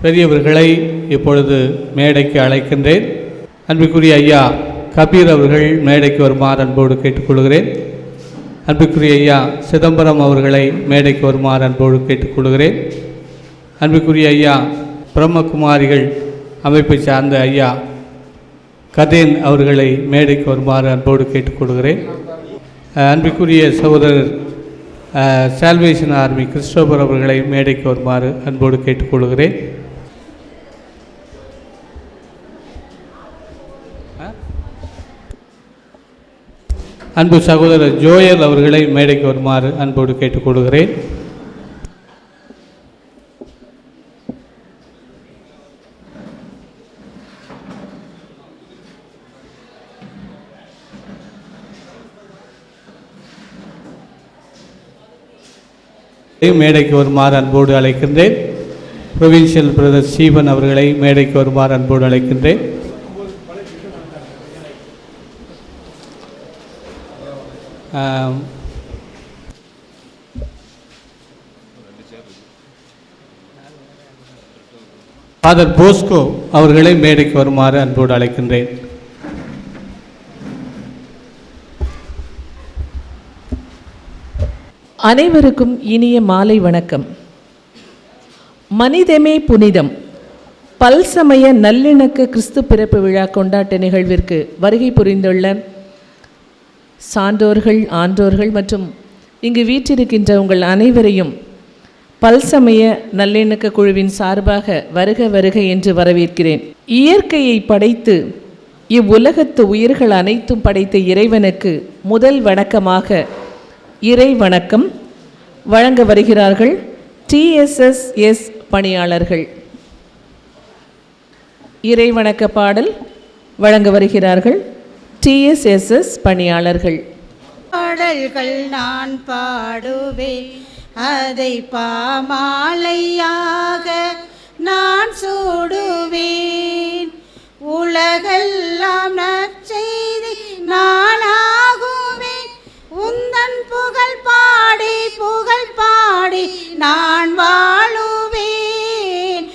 பெரியவர்களை இப்பொழுது மேடைக்கு அழைக்கின்றேன். அன்பிற்குரிய ஐயா கபீர் அவர்கள் மேடைக்கு வருமாறு அன்போடு கேட்டுக்கொள்கிறேன். அன்பிற்குரிய ஐயா சிதம்பரம் அவர்களை மேடைக்கு வருமாறு அன்போடு கேட்டுக்கொள்கிறேன். அன்பிற்குரிய ஐயா பிரம்மகுமாரிகள் அமைப்பை சார்ந்த ஐயா கதேன் அவர்களை மேடைக்கு வருமாறு அன்போடு கேட்டுக்கொள்கிறேன். அன்பிற்குரிய சகோதரர் சால்வேஷன் ஆர்மி கிறிஸ்டோபர் அவர்களை மேடைக்கு வருமாறு அன்போடு கேட்டுக்கொள்கிறேன். அன்பு சகோதரர் ஜோயல் அவர்களை மேடைக்கு வருமாறு அன்போடு கேட்டுக்கொள்கிறேன். மேடைக்கு வருமாறு அன்போடு அழைக்கின்றேன். ப்ரொவின்ஷியல் பிரதர் ஸ்டீபன் அவர்களை மேடைக்கு வருமாறு அன்போடு அழைக்கின்றேன். ஃபாதர் போஸ்கோ அவர்களை மேடைக்கு வருமாறு அன்போடு அழைக்கின்றேன். அனைவருக்கும் இனிய மாலை வணக்கம். மனிதமே புனிதம் பல்சமய நல்லிணக்க கிறிஸ்து பிறப்பு விழா கொண்டாட்ட நிகழ்விற்கு வருகை புரிந்துள்ள சான்றோர்கள், ஆன்றோர்கள் மற்றும் இங்கு வீற்றிருக்கின்ற உங்கள் அனைவரையும் பல்சமய நல்லிணக்க குழுவின் சார்பாக வருக வருக என்று வரவேற்கிறேன். இயற்கையை படைத்து இவ்வுலகத்து உயிர்கள் அனைத்தும் படைத்த இறைவனுக்கு முதல் வணக்கமாக இறை வணக்கம் வழங்க வருகிறார்கள் TSS பணியாளர்கள். இறை வணக்க பாடல் வழங்க வருகிறார்கள் TSS பணியாளர்கள். பாடல்கள் நான் பாடுவேன், அதை பாமாலையாக நான் சூடுவேன். உலகெல்லாம் நற்செய்தி நானாகுவேன், உந்தன் புகழ் பாடி புகழ் பாடி நான் வாழுவேன்.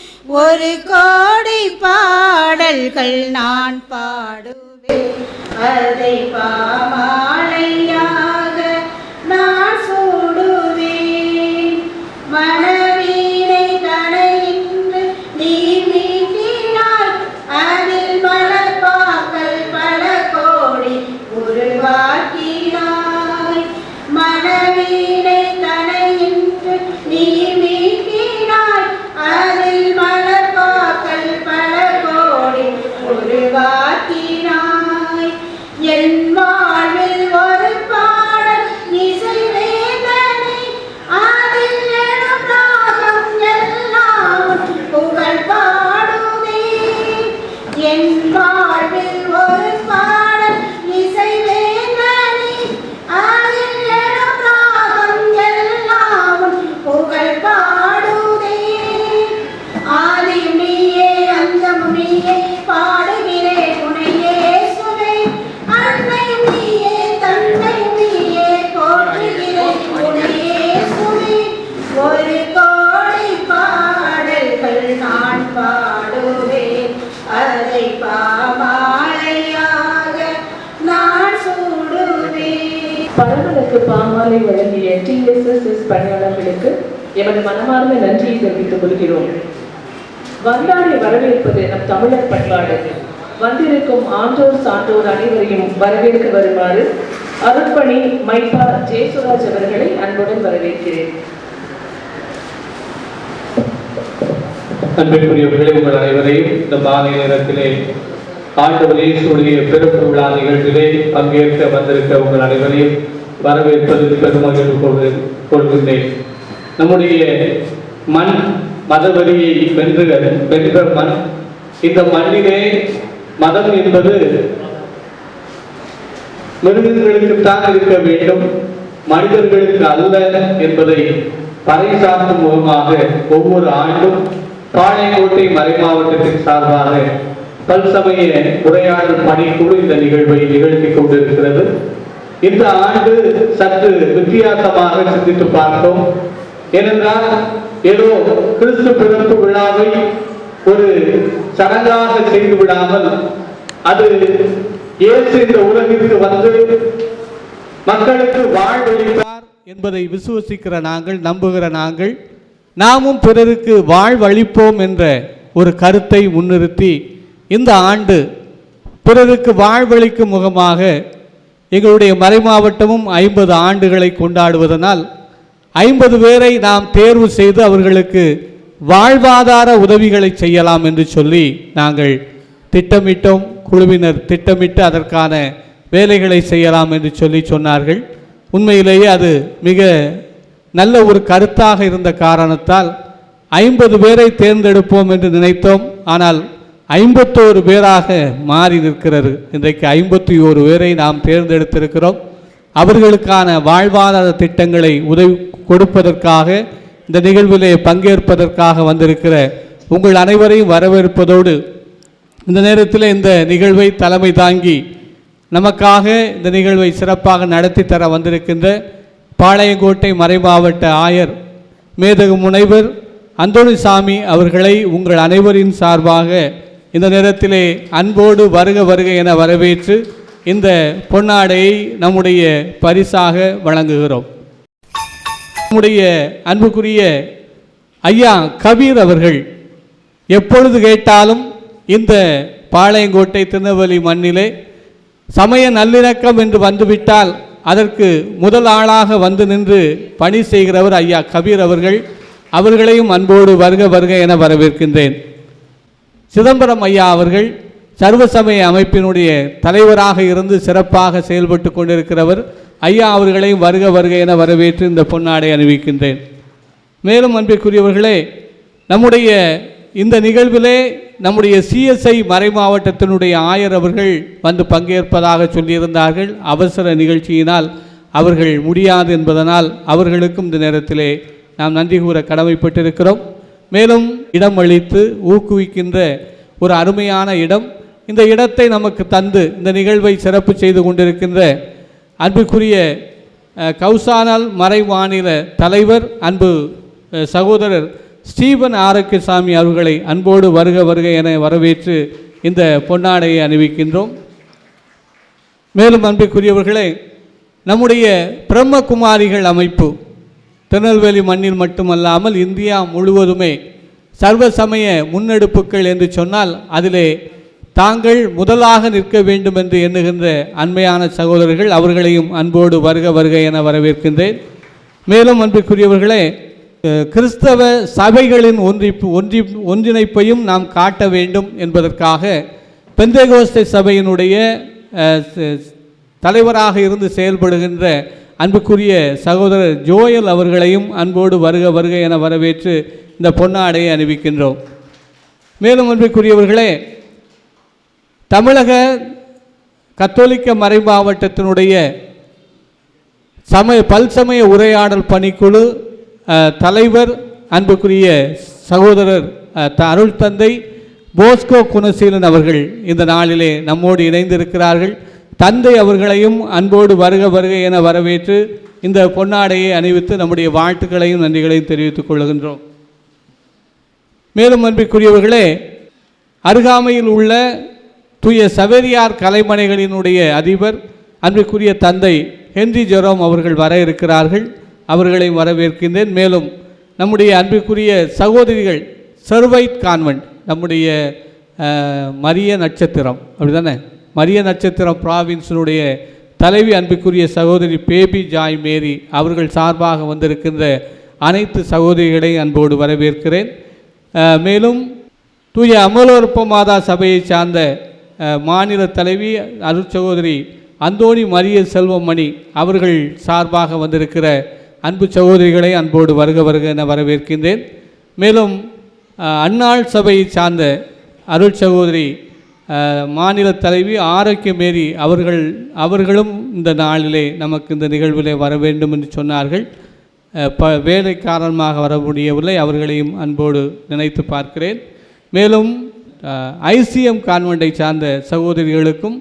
ஒரு கோடி பாடல்கள் நான் பாடுவேன், அதை பாமாலையாக நான் சூடுவேன். மனவீணை தனையின்று நீ மீட்டினாய், அதில் மலர்பாக்கள் பல கோடி உருவாக்கினாய். மனவீணை தனையின்று நீ மீட்டினாய், அதில் மலர்பாக்கள் பல கோடி உருவாக்கினாய். என் வாழ்வில் ஒரு பாடல் இசைவேதனை, அதில் எழும் ராகம் எல்லாம் புகழ் பாடுதே. என் வாழ்வில் ஒரு பாடல் இசைவேதனை, அதில் எழும் ராகம் எல்லாம் புகழ் பாடுதே. ஆதியும் நீயே அந்தமும் நீயே, பாடுகிறேன் உன்னையே சுவே. அன்னையும் நீயே தந்தையும் நீயே, போற்றுகிறேன் உன்னையே சுவே. ஒரு கோடி பாடல்கள் நான் பாடுவேன், அதை பாமாலையாக நான் சூடுவேன். பரமனுக்கு பாமாலை வழங்கிய TSS பணியாளர்களுக்கு எமது மனமார்ந்த நன்றியை தெரிவித்துக் கொள்கிறோம். வந்தாரை வரவேற்பது நம் தமிழர் பண்பாடு. வந்திருக்கும் ஆன்றோர் சான்றோர் அனைவரையும் வரவேற்க வருமாறு அருட்பணி மைப்பா ஜெயசுராஜ் அவர்களை அன்புடன் வரவேற்கிறேன். அன்பிற்குரியவர்களே, உங்கள் அனைவரையும் இந்த மாலை நேரத்திலே ஆண்டவர் இயேசுவுடைய பிறப்பு விழா நிகழ்விலே பங்கேற்க வந்திருக்க உங்கள் அனைவரையும் வரவேற்பதில் பெருமகிழ்வு கொள்கின்றேன். நம்முடைய மண் மதவெறியை வென்ற மண். இந்த மண்ணிலே மதம் என்பது மிருகங்களுக்குத்தான் இருக்க வேண்டும், மனிதர்களுக்கு அல்ல என்பதை பறைசாற்றும் முகமாக ஒவ்வொரு ஆண்டும் பாளையங்கோட்டை மறைமாவட்டத்தின் சார்பாக பல்சமய உரையாடல் பணிக்குழு இந்த நிகழ்வை நிகழ்த்தி கொண்டிருக்கிறது. இந்த ஆண்டு சற்று வித்தியாசமாக சிந்தித்து பார்த்தோம். ஏனென்றால் ஏதோ கிறிஸ்து பிறப்பு விழாவை ஒரு சடங்காக செய்து விடாமல் அது இயேசு இந்த உலகிற்கு வந்து மக்களுக்கு வாழ்வளித்தார் என்பதை விசுவசிக்கிற நாங்கள், நம்புகிற நாங்கள், நாமும் பிறருக்கு வாழ்வளிப்போம் என்ற ஒரு கருத்தை முன்னிறுத்தி இந்த ஆண்டு பிறருக்கு வாழ்வளிக்கும் முகமாக எங்களுடைய மறைமாவட்டமும் 50 ஆண்டுகளை கொண்டாடுவதனால் 50 பேரை நாம் தேர்வு செய்து அவர்களுக்கு வாழ்வாதார உதவிகளை செய்யலாம் என்று சொல்லி நாங்கள் திட்டமிட்டோம். குழுவினர் திட்டமிட்டு அதற்கான வேலைகளை செய்யலாம் என்று சொன்னார்கள். உண்மையிலேயே அது மிக நல்ல ஒரு கருத்தாக இருந்த காரணத்தால் 50 பேரை தேர்ந்தெடுப்போம் என்று நினைத்தோம். ஆனால் 51 பேராக மாறி நிற்கிறது. இன்றைக்கு 51 பேரை நாம் தேர்ந்தெடுத்திருக்கிறோம். அவர்களுக்கான வாழ்வாதார திட்டங்களை உதவி கொடுப்பதற்காக இந்த நிகழ்விலே பங்கேற்பதற்காக வந்திருக்கிற உங்கள் அனைவரையும் வரவேற்பதோடு இந்த நேரத்தில் இந்த நிகழ்வை தலைமை தாங்கி நமக்காக இந்த நிகழ்வை சிறப்பாக நடத்தி தர வந்திருக்கின்ற பாளையங்கோட்டை மறைமாவட்ட ஆயர் மேதகு முனைவர் அந்தோணிசாமி அவர்களை உங்கள் அனைவரின் சார்பாக இந்த நேரத்திலே அன்போடு வருக வருக என வரவேற்று இந்த பொன்னாடையை நம்முடைய பரிசாக வழங்குகிறோம். நம்முடைய அன்புக்குரிய ஐயா கபீர் அவர்கள் எப்பொழுது கேட்டாலும் இந்த பாளையங்கோட்டை திருநெல்வேலி மண்ணிலே சமய நல்லிணக்கம் என்று வந்துவிட்டால் அதற்கு முதல் ஆளாக வந்து நின்று பணி செய்கிறவர் ஐயா கபீர் அவர்கள். அவர்களையும் அன்போடு வருக வருக என வரவேற்கின்றேன். சிதம்பரம் ஐயா அவர்கள் சர்வசமய அமைப்பினுடைய தலைவராக இருந்து சிறப்பாக செயல்பட்டு கொண்டிருக்கிறவர். ஐயா அவர்களையும் வருக வருக என வரவேற்று இந்த பொன்னாடை அணிவிக்கின்றேன். மேலும் அன்பிற்குரியவர்களே, நம்முடைய இந்த நிகழ்விலே நம்முடைய சிஎஸ்ஐ மறை மாவட்டத்தினுடைய ஆயர் அவர்கள் வந்து பங்கேற்பதாக சொல்லியிருந்தார்கள். அவசர நிகழ்ச்சியினால் அவர்கள் முடியாது என்பதனால் அவர்களுக்கும் இந்த நேரத்திலே நாம் நன்றி கூற கடமைப்பட்டிருக்கிறோம். மேலும் இடம் அளித்து ஊக்குவிக்கின்ற ஒரு அருமையான இடம், இந்த இடத்தை நமக்கு தந்து இந்த நிகழ்வை சிறப்பு செய்து கொண்டிருக்கின்ற அன்புக்குரிய கௌசானல் மறை மாநில தலைவர் அன்பு சகோதரர் ஸ்டீபன் ஆரோக்கியசாமி அவர்களை அன்போடு வருக வருக என வரவேற்று இந்த பொன்னாடையை அணிவிக்கின்றோம். மேலும் அன்புக்குரியவர்களே, நம்முடைய பிரம்மகுமாரிகள் அமைப்பு திருநெல்வேலி மண்ணில் மட்டுமல்லாமல் இந்தியா முழுவதுமே சர்வ சமய முன்னெடுப்புகள் என்று சொன்னால் அதிலே தாங்கள் முதலாக நிற்க வேண்டும் என்று எண்ணுகின்ற அண்மையான சகோதரர்கள், அவர்களையும் அன்போடு வருக வருக என வரவேற்கின்றேன். மேலும் அன்புக்குரியவர்களே, கிறிஸ்தவ சபைகளின் ஒன்றிணைப்பையும் நாம் காட்ட வேண்டும் என்பதற்காக பெந்தேகோஸ்தே சபையினுடைய தலைவராக இருந்து செயல்படுகின்ற அன்புக்குரிய சகோதரர் ஜோயல் அவர்களையும் அன்போடு வருக வருக என வரவேற்று இந்த பொன்னாடையை அணிவிக்கின்றோம். மேலும் அன்புக்குரியவர்களே, தமிழக கத்தோலிக்க மறை மாவட்டத்தினுடைய பல்சமய உரையாடல் பணிக்குழு தலைவர் அன்புக்குரிய சகோதரர் அருள் தந்தை போஸ்கோ குணசீலன் அவர்கள் இந்த நாளிலே நம்மோடு இணைந்திருக்கிறார்கள். தந்தை அவர்களையும் அன்போடு வருக வருக என வரவேற்று இந்த பொன்னாடையை அணிவித்து நம்முடைய வாழ்த்துக்களையும் நன்றிகளையும் தெரிவித்துக் கொள்கின்றோம். மேலும் அன்புக்குரியவர்களே, அருகாமையில் உள்ள தூய சவேரியார் கலைமனைகளினுடைய அதிபர் அன்புக்குரிய தந்தை ஹென்றி ஜெரோம் அவர்கள் வர இருக்கிறார்கள். அவர்களை வரவேற்கின்றேன். மேலும் நம்முடைய அன்புக்குரிய சகோதரிகள் சர்வைட் கான்வென்ட், நம்முடைய மரிய நட்சத்திரம், அப்படி தானே, மரிய நட்சத்திரம் ப்ராவின்ஸினுடைய தலைவி அன்புக்குரிய சகோதரி பேபி ஜாய் மேரி அவர்கள் சார்பாக வந்திருக்கின்ற அனைத்து சகோதரிகளையும் அன்போடு வரவேற்கிறேன். மேலும் தூய அமலோற்ப மாதா சபையை சார்ந்த மாநில தலைவி அருட்சகோதரி அந்தோணி மரிய செல்வமணி அவர்கள் சார்பாக வந்திருக்கிற அன்பு சகோதரிகளை அன்போடு வருக வருக என வரவேற்கின்றேன். மேலும் அன்னாள் சபையை சார்ந்த அருள் சகோதரி மாநில தலைவி ஆரோக்கிய மேரி அவர்களும் இந்த நாளிலே நமக்கு இந்த நிகழ்விலே வர வேண்டும் என்று சொன்னார்கள். வேலை காரணமாக வர முடியவில்லை. அவர்களையும் அன்போடு நினைத்து பார்க்கிறேன். மேலும் ஐசிஎம் கான்வெண்டை சார்ந்த சகோதரிகளுக்கும்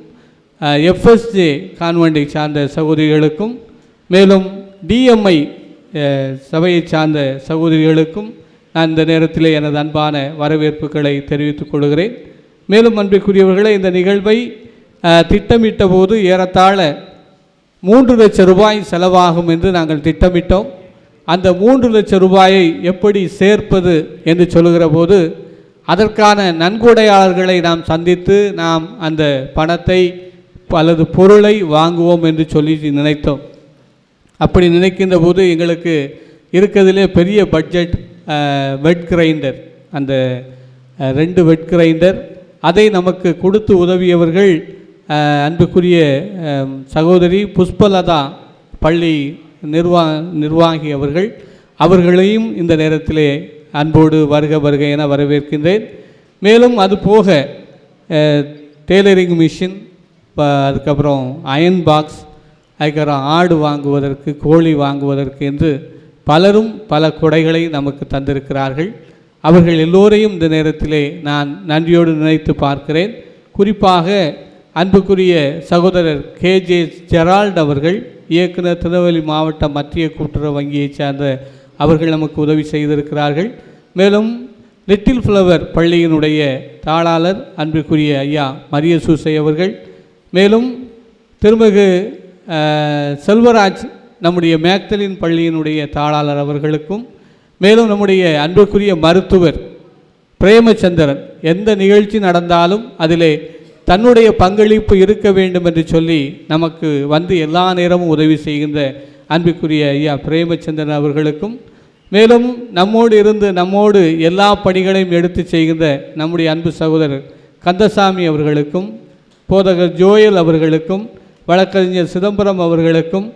எஃப்எஸ்ஜே கான்வெண்டை சார்ந்த சகோதரிகளுக்கும் மேலும் டிஎம்ஐ சபையை சார்ந்த சகோதரிகளுக்கும் நான் இந்த நேரத்தில் எனது அன்பான வரவேற்புகளை தெரிவித்துக் கொள்கிறேன். மேலும் அன்பிற்குரியவர்களே, இந்த நிகழ்வை திட்டமிட்ட போது ஏறத்தாழ 3 லட்சம் ரூபாய் செலவாகும் என்று நாங்கள் திட்டமிட்டோம். அந்த 3 லட்சம் ரூபாயை எப்படி சேர்ப்பது என்று சொல்லுகிற போது அதற்கான நன்கொடையாளர்களை நாம் சந்தித்து நாம் அந்த பணத்தை அல்லது பொருளை வாங்குவோம் என்று சொல்லி நினைத்தோம். அப்படி நினைக்கின்ற போது எங்களுக்கு இருக்கிறதுலே பெரிய பட்ஜெட் வெட் கிரைண்டர், அந்த 2 வெட் கிரைண்டர், அதை நமக்கு கொடுத்து உதவியவர்கள் அன்புக்குரிய சகோதரி புஷ்பலதா பள்ளி நிர்வாகி அவர்களையும் இந்த நேரத்திலே அன்போடு வருக வருக என வரவேற்கின்றேன். மேலும் அதுபோக டெய்லரிங் மிஷின், அதுக்கப்புறம் அயன் பாக்ஸ், அதுக்கப்புறம் ஆடு வாங்குவதற்கு, கோழி வாங்குவதற்கு என்று பலரும் பல கொடைகளை நமக்கு தந்திருக்கிறார்கள். அவர்கள் எல்லோரையும் இந்த நேரத்திலே நான் நன்றியோடு நினைத்து பார்க்கிறேன். குறிப்பாக அன்புக்குரிய சகோதரர் KJ ஜெரால்ட் அவர்கள், இயக்குனர், திருநெல்வேலி மாவட்ட மத்திய கூட்டுறவு வங்கியைச் சார்ந்த அவர்கள் நமக்கு உதவி செய்திருக்கிறார்கள். மேலும் லிட்டில் ஃப்ளவர் பள்ளியினுடைய தாளாளர் அன்புக்குரிய ஐயா மரிய சூசை அவர்கள், மேலும் திருமிகு செல்வராஜ் நம்முடைய மேக்தலின் பள்ளியினுடைய தாளாளர் அவர்களுக்கும், மேலும் நம்முடைய அன்புக்குரிய மருத்துவர் பிரேமச்சந்திரன், எந்த நிகழ்ச்சி நடந்தாலும் அதிலே தன்னுடைய பங்களிப்பு இருக்க வேண்டும் என்று சொல்லி நமக்கு வந்து எல்லா நேரமும் உதவி செய்கின்ற அன்புக்குரிய ஐயா பிரேமச்சந்திரன் அவர்களுக்கும், மேலும் நம்மோடு இருந்து நம்மோடு எல்லா பணிகளையும் எடுத்து செய்கின்ற நம்முடைய அன்பு சகோதரர் கந்தசாமி அவர்களுக்கும், போதகர் ஜோயல் அவர்களுக்கும், வழக்கறிஞர் சிதம்பரம் அவர்களுக்கும்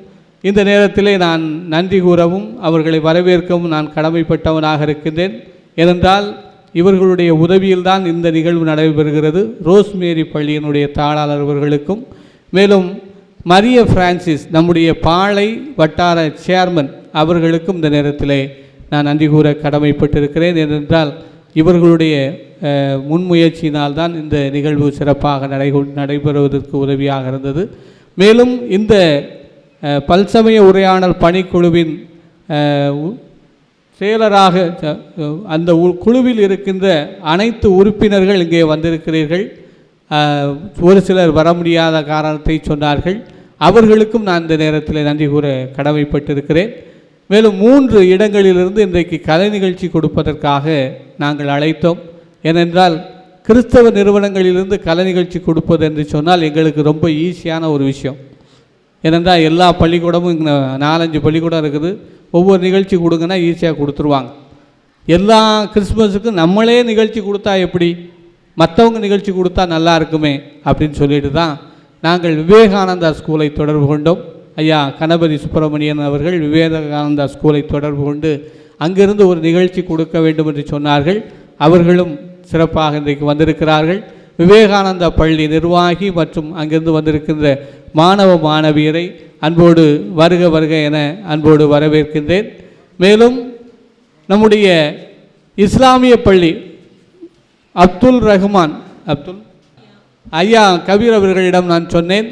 இந்த நேரத்திலே நான் நன்றி கூறவும் அவர்களை வரவேற்கவும் நான் கடமைப்பட்டவனாக இருக்கின்றேன். ஏனென்றால் இவர்களுடைய உதவியில்தான் இந்த நிகழ்வு நடைபெறுகிறது. ரோஸ்மேரி பள்ளியினுடைய தாளாளர் அவர்களுக்கும், மேலும் மரிய பிரான்சிஸ் நம்முடைய பாளை வட்டார சேர்மன் அவர்களுக்கும் இந்த நேரத்திலே நான் நன்றி கூற கடமைப்பட்டிருக்கிறேன். ஏனென்றால் இவர்களுடைய முன்முயற்சியினால் தான் இந்த நிகழ்வு சிறப்பாக நடைபெறுவதற்கு உதவியாக இருந்தது. மேலும் இந்த பல்சமய உரையாடல் பணிக்குழுவின் செயலராக அந்த குழுவில் இருக்கின்ற அனைத்து உறுப்பினர்கள் இங்கே வந்திருக்கிறீர்கள். ஒரு சிலர் வர முடியாத காரணத்தை சொன்னார்கள். அவர்களுக்கும் நான் இந்த நேரத்தில் நன்றி கூற கடமைப்பட்டிருக்கிறேன். மேலும் 3 இடங்களிலிருந்து இன்றைக்கு கலை நிகழ்ச்சி கொடுப்பதற்காக நாங்கள் அழைத்தோம். ஏனென்றால் கிறிஸ்தவ நிறுவனங்களிலிருந்து கலை நிகழ்ச்சி கொடுப்பது என்று சொன்னால் எங்களுக்கு ரொம்ப ஈஸியான ஒரு விஷயம். ஏனென்றால் எல்லா பள்ளிக்கூடமும் இங்கே 4-5 பள்ளிக்கூடம் இருக்குது. ஒவ்வொரு நிகழ்ச்சி கொடுங்கன்னா ஈஸியாக கொடுத்துருவாங்க. எல்லா கிறிஸ்மஸுக்கும் நம்மளே நிகழ்ச்சி கொடுத்தா எப்படி, மற்றவங்க நிகழ்ச்சி கொடுத்தா நல்லா இருக்குமே அப்படின்னு சொல்லிட்டு தான் நாங்கள் விவேகானந்தா ஸ்கூலை தொடர்பு கொண்டோம். ஐயா கணபதி சுப்பிரமணியன் அவர்கள் விவேகானந்தா ஸ்கூலை தொடர்பு கொண்டு அங்கிருந்து ஒரு நிகழ்ச்சி கொடுக்க வேண்டும் என்று சொன்னார்கள். அவர்களும் சிறப்பாக இன்றைக்கு வந்திருக்கிறார்கள். விவேகானந்தா பள்ளி நிர்வாகி மற்றும் அங்கிருந்து வந்திருக்கின்ற மாணவ மாணவியரை அன்போடு வருக வருக என அன்போடு வரவேற்கின்றேன். மேலும் நம்முடைய இஸ்லாமிய பள்ளி அப்துல் ரஹ்மான் ஐயா கபீர் அவர்களிடம் நான் சொன்னேன்,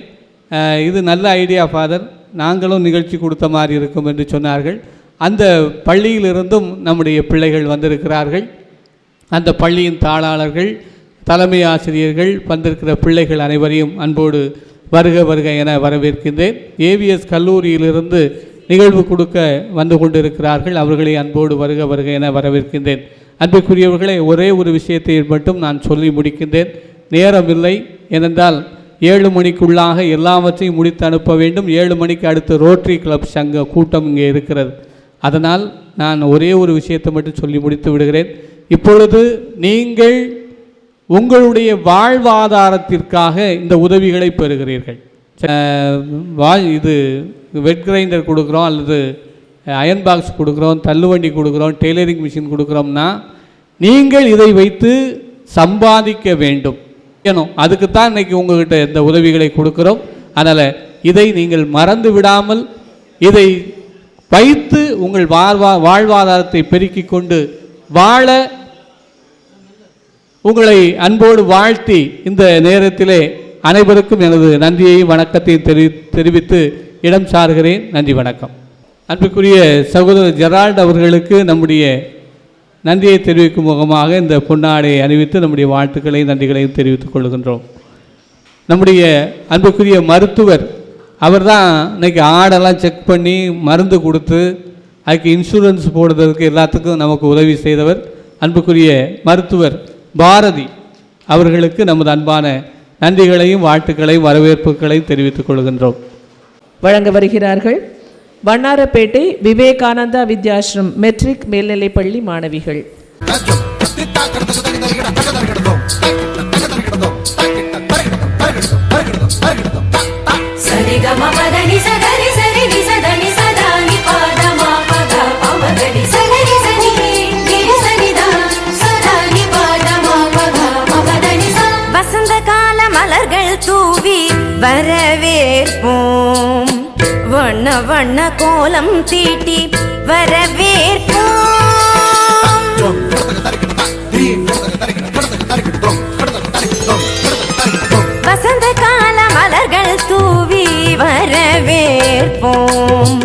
இது நல்ல ஐடியா ஃபாதர், நாங்களும் நிகழ்ச்சி கொடுத்த மாதிரி இருக்கும் என்று சொன்னார்கள். அந்த பள்ளியிலிருந்தும் நம்முடைய பிள்ளைகள் வந்திருக்கிறார்கள். அந்த பள்ளியின் தாளாளர்கள், தலைமை ஆசிரியர்கள், வந்திருக்கிற பிள்ளைகள் அனைவரையும் அன்போடு வருக வருக என வரவேற்கின்றேன். ஏவிஎஸ் கல்லூரியிலிருந்து நிகழ்வு கொடுக்க வந்து கொண்டிருக்கிறார்கள். அவர்களை அன்போடு வருக வருக என வரவேற்கின்றேன். அன்புக்குரியவர்களை, ஒரே ஒரு விஷயத்தை மட்டும் நான் சொல்லி முடிக்கின்றேன். நேரமில்லை. ஏனென்றால் 7 மணிக்குள்ளாக எல்லாவற்றையும் முடித்து அனுப்ப வேண்டும். 7 மணிக்கு அடுத்து ரோட்டரி கிளப் சங்க கூட்டம் இங்கே இருக்கிறது. அதனால் நான் ஒரே ஒரு விஷயத்தை மட்டும் சொல்லி முடித்து விடுகிறேன். இப்பொழுது நீங்கள் உங்களுடைய வாழ்வாதாரத்திற்காக இந்த உதவிகளை பெறுகிறீர்கள். இது வெட் கிரைண்டர் கொடுக்குறோம், அல்லது அயன் பாக்ஸ் கொடுக்குறோம், தள்ளுவண்டி கொடுக்குறோம், டெய்லரிங் மிஷின் கொடுக்குறோம்னா நீங்கள் இதை வைத்து சம்பாதிக்க வேண்டும். அதுக்குத்தான் இன்றைக்கி உங்கள்கிட்ட இந்த உதவிகளை கொடுக்குறோம். அதனால் இதை நீங்கள் மறந்து விடாமல் இதை வைத்து உங்கள் வாழ்வாதாரத்தை பெருக்கிக் கொண்டு வாழ உங்களை அன்போடு வாழ்த்தி இந்த நேரத்திலே அனைவருக்கும் எனது நன்றியையும் வணக்கத்தையும் தெரிவித்து இடம் சாருகிறேன். நன்றி, வணக்கம். அன்புக்குரிய சகோதரர் ஜெரால்ட் அவர்களுக்கு நம்முடைய நன்றியை தெரிவிக்கும் முகமாக இந்த பொன்னாடையை அணிவித்து நம்முடைய வாழ்த்துக்களையும் நன்றிகளையும் தெரிவித்துக் கொள்கின்றோம். நம்முடைய அன்புக்குரிய மருத்துவர் அவர் தான் இன்றைக்கி ஆடெல்லாம் செக் பண்ணி மருந்து கொடுத்து அதுக்கு இன்சூரன்ஸ் போடுறதுக்கு எல்லாத்துக்கும் நமக்கு உதவி செய்தவர் அன்புக்குரிய மருத்துவர் பாரதி அவர்களுக்கு நமது அன்பான நன்றிகளையும் வாழ்த்துக்களையும் வரவேற்புகளையும் தெரிவித்துக் கொள்கின்றோம். வழங்க வருகிறார்கள் வண்ணாரப்பேட்டை விவேகானந்தா வித்யாசிரம் மெட்ரிக் மேல்நிலைப்பள்ளி மாணவிகள். வசந்த கால மலர்கள் தூவி வரவேற்போம், வண்ண வண்ண கோலம் தீட்டி வரவேற்போம். வசந்த கால மலர்கள் தூவி வரவேற்போம்,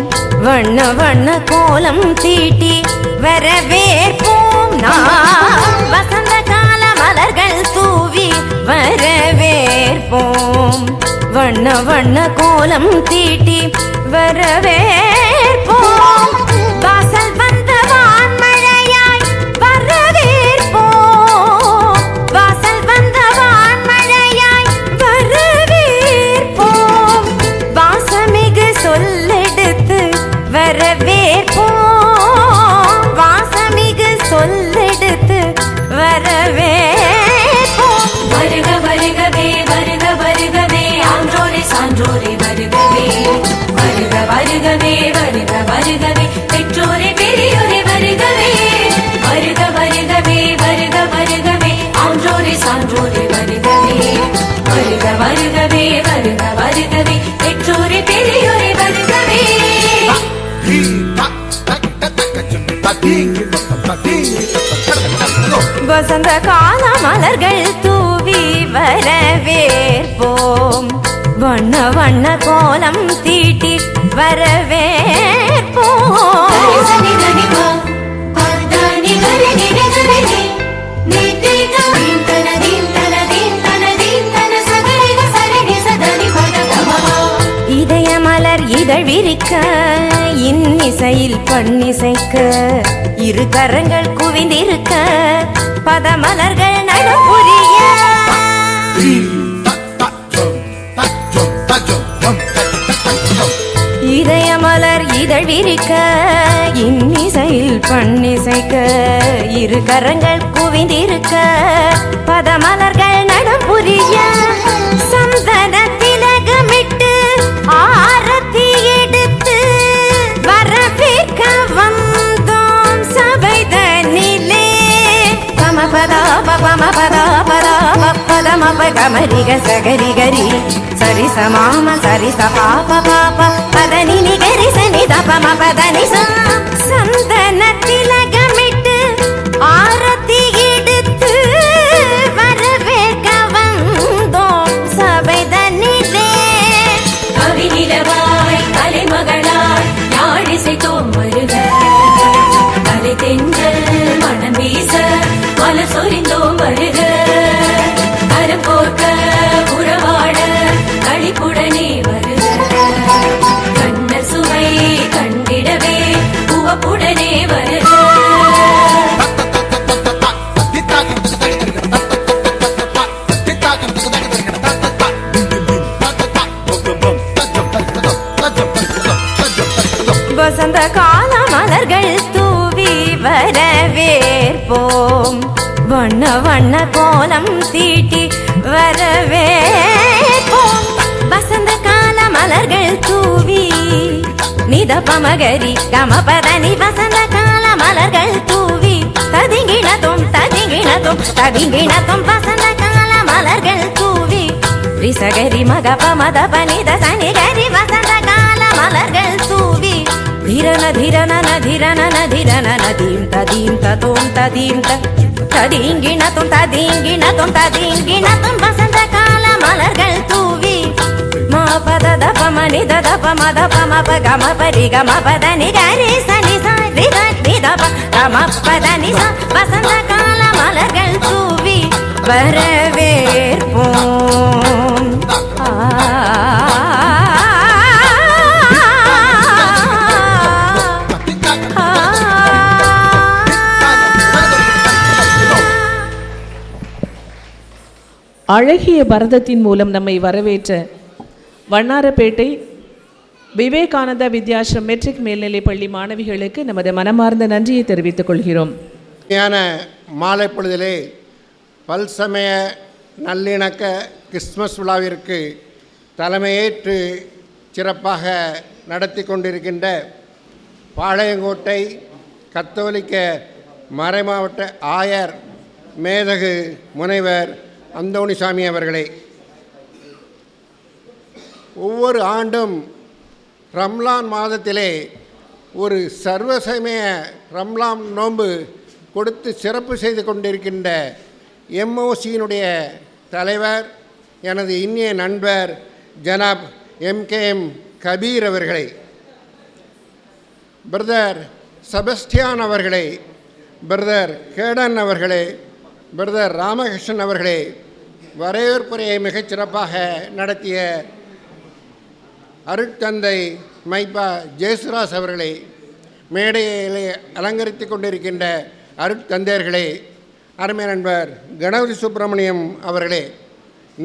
வண்ண வண்ண கோலம் தீட்டி வரவேற்போம். நாம் வசந்த கால மலர்கள் தூவி வரவேற்போம், வண்ண வண்ண கோலம் தீட்டி வரவேற்போம். வாசல் வந்த வான்மழையாய் வரவேற்போம், வாசல் வந்த வான்மழையாய் வரவேற்போம். வாசமிகு சொல்லெடுத்து வரவேற்போம், வாசமிகு சொல்லெடுத்து வரவேற்போம். வருக வருகவே வருக வருகவே ஆன்றோரே சான்றோரே வருகவே, வருக வருகவே வருக வருகவே பெற்றோரே பெரியோரே வருகவே, வருக வருகவே வருக வருகவே ஆன்றோரே சான்றோரே வருகவே, வருக வருகவே வருக வருகவே பெற்றோரே பெரியோரே வருகவே. வசந்த கால மலர்கள் தூவி வரவேற்போம், வண்ண வண்ண கோலம் தீட்டி வரவேற்போம். இதய மலர் இதழ் விரிக்க இன்னிசையில் பண்ணிசைக்க இரு கரங்கள் குவிந்திருக்க பதமலர்கள் நடுப்புரிய இதய மலர் இதழ் விரிக்க இன்னிசையில் பண்ணிசைக்க இரு கரங்கள் குவிந்திருக்க பதமலர்கள் நடுப்புரிய சந்தன திலகமிட்டு ஆரத்தி எடுத்து வரவேற்க வந்தோம் சபைதனிலே. பமபதா பமபதா பதா பதமப கமரிக சகரிகரி சரி சமாம சரி சபாப பாப பதனி நிகரி சனி தபம பதனி சந்தன திலகமிட்டு ஆரத்தி எடுத்து வரவேற்க வந்தோம் சபைதனிலே. கவிநிலவாய் கலைமகளாய் யாழிசைத்தோம் வருக, கலை தென்றல் மனம் வீச மலர் சொரிந்தோம் வருக, கரம் போட்ட உறவாட களிப்புடனே வருக, கண்ணர் சுவை கண்டிடவே உவப்புடனே வருக. வசந்த கால மலர்கள் தூவி வரவேற்போம், வண்ண வண்ண கோலம் தீட்டி வரவேற்போம். வசந்த கால மலர்கள் தூவி நித பமகரி கமபதனி வசந்த கால மலர்கள் தூவி ததிங்கிணத்தும் ததிங்கிணத்தும் ததிங்கிணத்தும் வசந்த கால மலர்கள் தூவி ரிசகரி மக பமத பனித சனிகரி வசந்த கால மலர்கள் தூவி ಧಿರನ ಧಿರನ ನಧಿರನ ನಧಿರನ ನದೀಂ ತದೀಂ ತತೋಂ ತದೀಂ ತದೀಂಗಿಣ ತುಂ ತದೀಂಗಿಣ ತುಂ ತದೀಂಗಿಣ ತುಂ ವಸಂತ ಕಾಲ ಮಲர்கள் ತೂವಿ ಮ ಪದ ದಪ ಮನಿ ದಪ ಮ ದಪ ಮ ಪ ಗ ಮ ಪ ರಿ ಗ ಮ ಪದ ನಿ ಗ ರಿ ಸ ನಿ ಸ ರಿ ಗ ನಿ ದಪ ಗ கமப்பதனி வசந்த கால மலர்கள் தூவி வரவேற்போம். அழகிய பரதத்தின் மூலம் நம்மை வரவேற்ற வண்ணாரப்பேட்டை விவேகானந்தா வித்யாசிரம் மெட்ரிக் மேல்நிலைப் பள்ளி மாணவிகளுக்கு நமது மனமார்ந்த நன்றியை தெரிவித்துக் கொள்கிறோம். மாலை பொழுதிலே பல்சமய நல்லிணக்க கிறிஸ்மஸ் விழாவிற்கு தலைமையேற்று சிறப்பாக நடத்தி கொண்டிருக்கின்ற பாளையங்கோட்டை கத்தோலிக்க மறைமாவட்ட ஆயர் மேதகு முனைவர் அந்தோணிசாமி அவர்களே, ஒவ்வொரு ஆண்டும் ரம்லான் மாதத்திலே ஒரு சர்வசமய ரம்லான் நோன்பு கொடுத்து சிறப்பு செய்து கொண்டிருக்கின்ற எம்ஓசியினுடைய தலைவர் எனது இனிய நண்பர் ஜனாப் MKM கபீர் அவர்களை, பிரதர் செபஸ்டியான் அவர்களே, பிரதர் கேடன் அவர்களே, பிரதர் ராமகிருஷ்ணன் அவர்களே, வரவேற்புரையை மிகச் சிறப்பாக நடத்திய அருட்தந்தை மைப்பா ஜேசுராஸ் அவர்களே, மேடையிலே அலங்கரித்து கொண்டிருக்கின்ற அருட்தந்தையர்களே, அருமை நண்பர் கணபதி சுப்பிரமணியம் அவர்களே,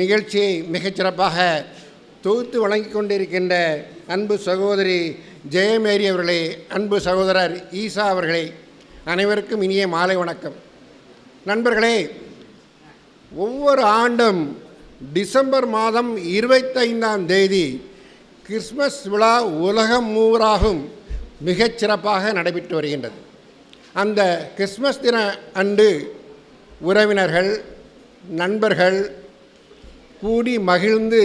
நிகழ்ச்சியை மிகச் சிறப்பாக தொகுத்து வழங்கி கொண்டிருக்கின்ற அன்பு சகோதரி ஜெயமேரி அவர்களே, அன்பு சகோதரர் ஈசா அவர்களே, அனைவருக்கும் இனிய மாலை வணக்கம். நண்பர்களே, ஒவ்வொரு ஆண்டும் டிசம்பர் மாதம் 25ஆம் தேதி கிறிஸ்மஸ் விழா உலகம் மூவராகும் மிகச் சிறப்பாக நடைபெற்று வருகின்றது. அந்த கிறிஸ்மஸ் தின அன்று உறவினர்கள் நண்பர்கள் கூடி மகிழ்ந்து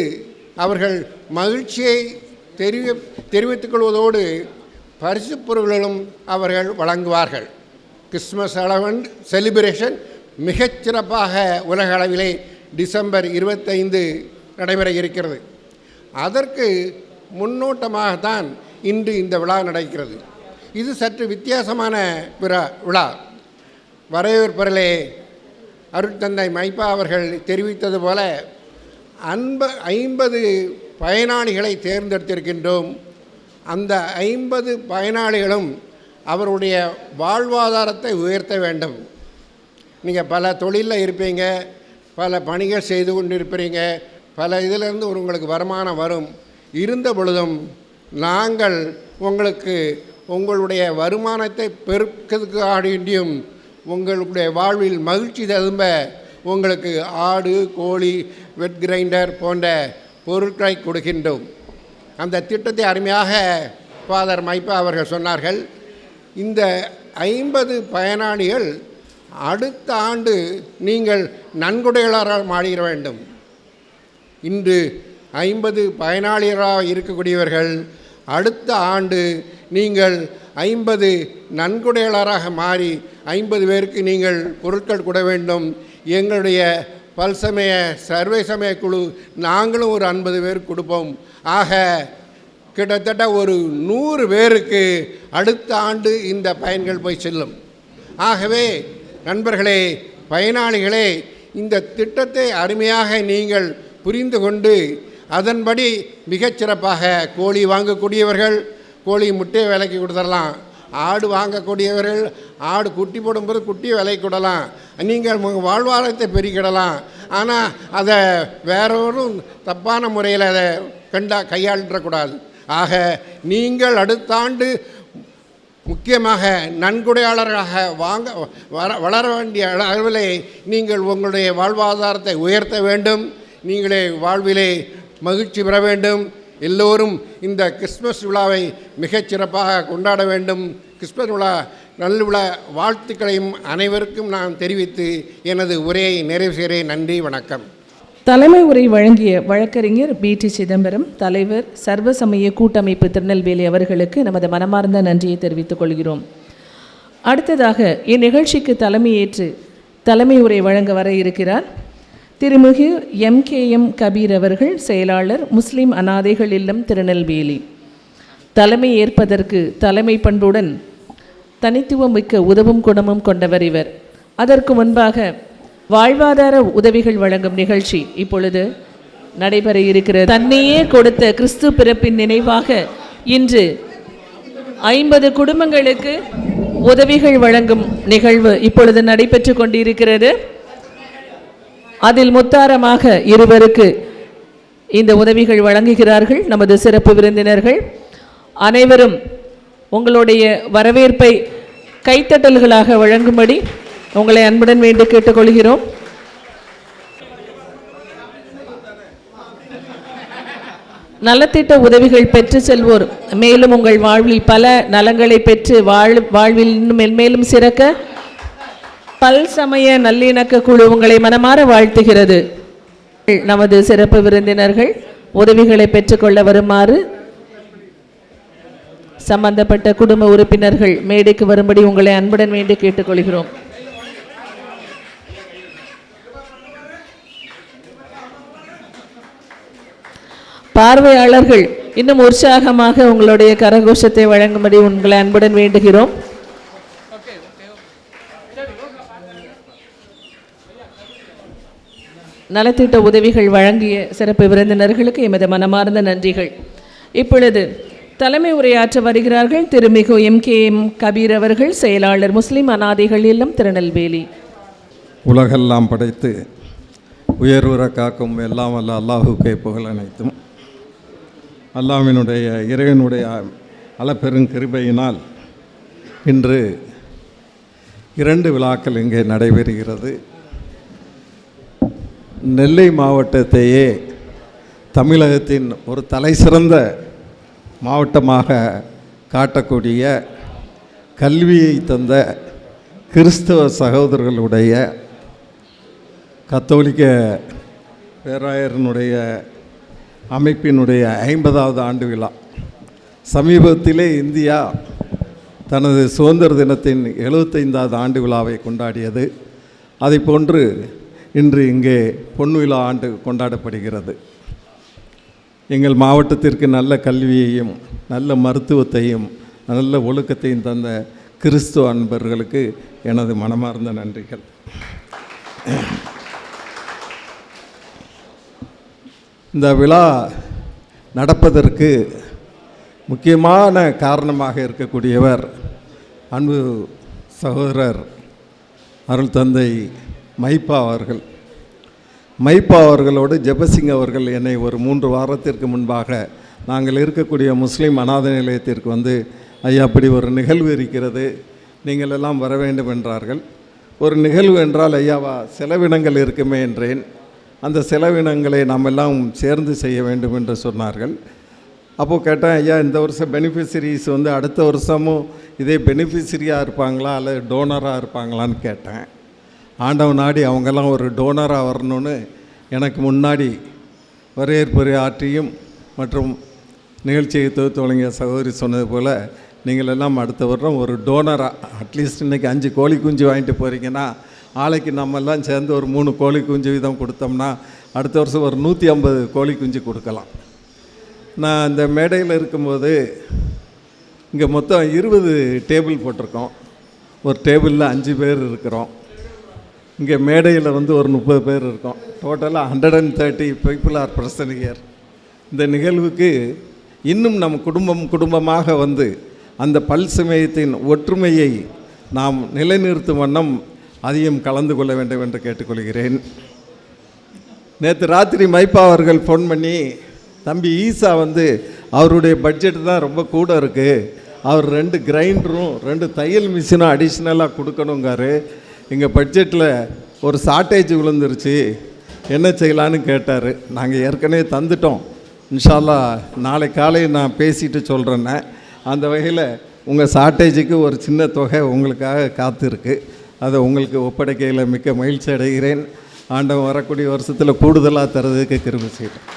அவர்கள் மகிழ்ச்சியை தெரிவித்துக் கொள்வதோடு பரிசுப் பொருள்களும் அவர்கள் வழங்குவார்கள். கிறிஸ்மஸ் அளவன் செலிப்ரேஷன் மிகச் சிறப்பாக உலக அளவிலே டிசம்பர் 25 நடைபெற இருக்கிறது. அதற்கு முன்னோட்டமாகத்தான் இன்று இந்த விழா நடக்கிறது. இது சற்று வித்தியாசமான விழா. வரவேற்புரையிலே அருட்தந்தை மைப்பா அவர்கள் தெரிவித்தது போல 50 பயனாளிகளை தேர்ந்தெடுத்திருக்கின்றோம். அந்த 50 பயனாளிகளும் அவருடைய வாழ்வாதாரத்தை உயர்த்த வேண்டும். நீங்கள் பல தொழிலில் இருப்பீங்க, பல பணிகள் செய்து கொண்டு இருப்பீங்க, பல இதிலிருந்து உங்களுக்கு வருமானம் வரும். இருந்த பொழுதும் நாங்கள் உங்களுக்கு உங்களுடைய வருமானத்தை பெருக்கிறதுக்காண்டியும் உங்களுடைய வாழ்வில் மகிழ்ச்சி ததும்ப உங்களுக்கு ஆடு கோழி வெட் கிரைண்டர் போன்ற பொருட்களை கொடுக்கின்றோம். அந்த திட்டத்தை அருமையாக ஃபாதர் மைப்பா அவர்கள் சொன்னார்கள். இந்த 50 பயனாளிகள் அடுத்த ஆண்டு நீங்கள் நன்கொடையாளராக மாறிட வேண்டும். இன்று 50 பயனாளிகளாக இருக்கக்கூடியவர்கள் அடுத்த ஆண்டு நீங்கள் 50 நன்கொடையாளராக மாறி 50 பேருக்கு நீங்கள் பொருட்கள் கொட வேண்டும். எங்களுடைய பல்சமய சர்வே சமய குழு நாங்களும் ஒரு 50 பேருக்கு கொடுப்போம். ஆக கிட்டத்தட்ட ஒரு 100 பேருக்கு அடுத்த ஆண்டு இந்த பயன்கள் போய் செல்லும். ஆகவே நண்பர்களே, பயனாளிகளே, இந்த திட்டத்தை அருமையாக நீங்கள் புரிந்து கொண்டு அதன்படி மிகச்சிறப்பாக கோழி வாங்கக்கூடியவர்கள் கோழி முட்டையை விலைக்கு கொடுத்துடலாம். ஆடு வாங்கக்கூடியவர்கள் ஆடு குட்டி போடும்போது குட்டியை விலைக்கு கொடுக்கலாம். நீங்கள் வாழ்வாதாரத்தை பெருக்கிடலாம். ஆனால் அதை வேறொரும் தப்பான முறையில் அதை கையாளக்கூடாது. ஆக நீங்கள் அடுத்த ஆண்டு முக்கியமாக நன்கொடையாளராக வளர வேண்டிய அளவிலே நீங்கள் உங்களுடைய வாழ்வாதாரத்தை உயர்த்த வேண்டும். நீங்களே வாழ்விலே மகிழ்ச்சி பெற வேண்டும். எல்லோரும் இந்த கிறிஸ்மஸ் விழாவை மிகச்சிறப்பாக கொண்டாட வேண்டும். கிறிஸ்மஸ் விழா நல்விழா வாழ்த்துக்களையும் அனைவருக்கும் நான் தெரிவித்து எனது உரையை நிறைவு செய்கிறேன். நன்றி, வணக்கம். தலைமை உரை வழங்கிய வழக்கறிஞர் BT சிதம்பரம், தலைவர் சர்வசமய கூட்டமைப்பு திருநெல்வேலி அவர்களுக்கு நமது மனமார்ந்த நன்றியை தெரிவித்துக் கொள்கிறோம். அடுத்ததாக இந்நிகழ்ச்சிக்கு தலைமையேற்று தலைமை உரை வழங்க வர இருக்கிறார் திருமிகு MKM கபீர் அவர்கள், செயலாளர் முஸ்லிம் அனாதைகள் இல்லம் திருநெல்வேலி. தலைமை ஏற்பதற்கு தலைமை பண்புடன் தனித்துவம் மிக்க உதவும் குணமும் கொண்டவர் இவர். அதற்கு முன்பாக வாழ்வாதார உதவிகள் வழங்கும் நிகழ்ச்சி இப்பொழுது நடைபெற இருக்கிறது. தன்னையே கொடுத்த கிறிஸ்து பிறப்பின் நினைவாக இன்று 50 குடும்பங்களுக்கு உதவிகள் வழங்கும் நிகழ்வு இப்பொழுது நடைபெற்று கொண்டிருக்கிறது. அதில் முத்தாரமாக இருவருக்கு இந்த உதவிகள் வழங்குகிறார்கள் நமது சிறப்பு விருந்தினர்கள். அனைவரும் உங்களுடைய வரவேற்பை கைத்தட்டல்களாக வழங்கும்படி உங்களை அன்புடன் வேண்டி கேட்டுக்கொள்கிறோம். நலத்திட்ட உதவிகள் பெற்று செல்வோர் மேலும் உங்கள் வாழ்வில் பல நலங்களை பெற்று வாழ்வில் இன்னும் மென்மேலும் சிறக்க பல் சமய நல்லிணக்க குழு உங்களை மனமாற வாழ்த்துகிறது. நமது சிறப்பு விருந்தினர்கள் உதவிகளை பெற்றுக்கொள்ள வருமாறு சம்பந்தப்பட்ட குடும்ப உறுப்பினர்கள் மேடைக்கு வரும்படி உங்களை அன்புடன் வேண்டி கேட்டுக்கொள்கிறோம். பார்வையாளர்கள் இன்னும் உற்சாகமாக உங்களுடைய கரகோஷத்தை வழங்கும்படி உங்களை அன்புடன் வேண்டுகிறோம். நலத்திட்ட உதவிகள் வழங்கிய சிறப்பு விருந்தினர்களுக்கு எமது மனமார்ந்த நன்றிகள். இப்பொழுது தலைமை உரையாற்ற வருகிறார்கள் திருமிகு MKM கபீர் அவர்கள், செயலாளர் முஸ்லிம் அனாதைகள் இல்லம், திருநெல்வேலி. உலகெல்லாம் படைத்து உயர்வுற காக்கும் எல்லாம் வல்ல அல்லாஹுக்கே புகழ் அனைத்தும். அல்லாஹ்வினுடைய இறைவனுடைய அளப்பெருங்கிருபையினால் இன்று 2 விழாக்கள் இங்கே நடைபெறுகிறது. நெல்லை மாவட்டத்தையே தமிழகத்தின் ஒரு தலைசிறந்த மாவட்டமாக காட்டக்கூடிய கல்வியை தந்த கிறிஸ்தவ சகோதரர்களுடைய கத்தோலிக்க பேராயரனுடைய அமைப்பினுடைய 50வது ஆண்டு விழா. சமீபத்திலே இந்தியா தனது சுதந்திர தினத்தின் 75வது ஆண்டு விழாவை கொண்டாடியது. அதை போன்று இன்று இங்கே பொன்விழா ஆண்டு கொண்டாடப்படுகிறது. எங்கள் மாவட்டத்திற்கு நல்ல கல்வியையும் நல்ல மருத்துவத்தையும் நல்ல ஒழுக்கத்தையும் தந்த கிறிஸ்துவ அன்பர்களுக்கு எனது மனமார்ந்த நன்றிகள். இந்த விழா நடப்பதற்கு முக்கியமான காரணமாக இருக்கக்கூடியவர் அன்பு சகோதரர் அருள் தந்தை மைப்பா அவர்கள். மைப்பா அவர்களோடு ஜெபசிங் அவர்கள் என்னை ஒரு 3 வாரத்திற்கு முன்பாக நாங்கள் இருக்கக்கூடிய முஸ்லீம் அநாத நிலையத்திற்கு வந்து, ஐயா அப்படி ஒரு நிகழ்வு இருக்கிறது, நீங்கள் எல்லாம் வர வேண்டும் என்றார்கள். ஒரு நிகழ்வு என்றால் ஐயாவா செலவினங்கள் இருக்குமே என்றேன். அந்த செலவினங்களை நாம் எல்லாம் சேர்ந்து செய்ய வேண்டும் என்று சொன்னார்கள். அப்போது கேட்டேன், ஐயா இந்த வருஷம் பெனிஃபிஷரிஸ் வந்து அடுத்த வருஷமும் இதே பெனிஃபிஷரியாக இருப்பாங்களா அல்லது டோனராக இருப்பாங்களான்னு கேட்டேன். ஆண்டவன் நாடி அவங்கெல்லாம் ஒரு டோனராக வரணும்னு எனக்கு முன்னாடி வரவேற்புரை ஆற்றியும் மற்றும் நிகழ்ச்சியை தொகுத்து வழங்கிய சகோதரி சொன்னது போல் நீங்கள் எல்லாம் அடுத்த வருடம் ஒரு டோனராக அட்லீஸ்ட் இன்றைக்கி 5 கோழி குஞ்சு வாங்கிட்டு போகிறீங்கன்னா நாளைக்கு நம்மெல்லாம் சேர்ந்து ஒரு 3 கோழி குஞ்சு வீதம் கொடுத்தோம்னா அடுத்த வருஷம் ஒரு 150 கோழி குஞ்சு கொடுக்கலாம். நான் இந்த மேடையில் இருக்கும்போது இங்கே மொத்தம் 20 டேபிள் போட்டிருக்கோம். ஒரு டேபிளில் 5 பேர் இருக்கிறோம். இங்கே மேடையில் வந்து ஒரு 30 பேர் இருக்கோம். டோட்டலாக 130 பீப்புள் ஆர் பிரசன்ட் ஹியர். இந்த நிகழ்வுக்கு இன்னும் நம் குடும்பமாக வந்து அந்த பல் சமயத்தின் ஒற்றுமையை நாம் நிலைநிறுத்தும் வண்ணம் அதையும் கலந்து கொள்ள வேண்டும் என்று கேட்டுக்கொள்கிறேன். நேற்று ராத்திரி மைப்பா அவர்கள் ஃபோன் பண்ணி, தம்பி ஈசா வந்து அவருடைய பட்ஜெட் தான் ரொம்ப கூட இருக்குது, அவர் 2 கிரைண்டரும் 2 தையல் மிஷினும் அடிஷ்னலாக கொடுக்கணுங்காரு, எங்கள் பட்ஜெட்டில் ஒரு ஷார்ட்டேஜ் விழுந்துருச்சு, என்ன செய்யலான்னு கேட்டார். நாங்கள் ஏற்கனவே தந்துட்டோம், இன்ஷா அல்லாஹ் நாளை காலை நான் பேசிட்டு சொல்கிறேன்னே. அந்த வகையில் உங்கள் ஷார்ட்டேஜுக்கு ஒரு சின்ன தொகை உங்களுக்காக காத்திருக்கு, அதை உங்களுக்கு ஒப்படைக்கையில் மிக்க மகிழ்ச்சி அடைகிறேன். ஆண்டவன் வரக்கூடிய வருஷத்தில் கூடுதலாக தரதுக்கு கிருபை செய்கிறேன்.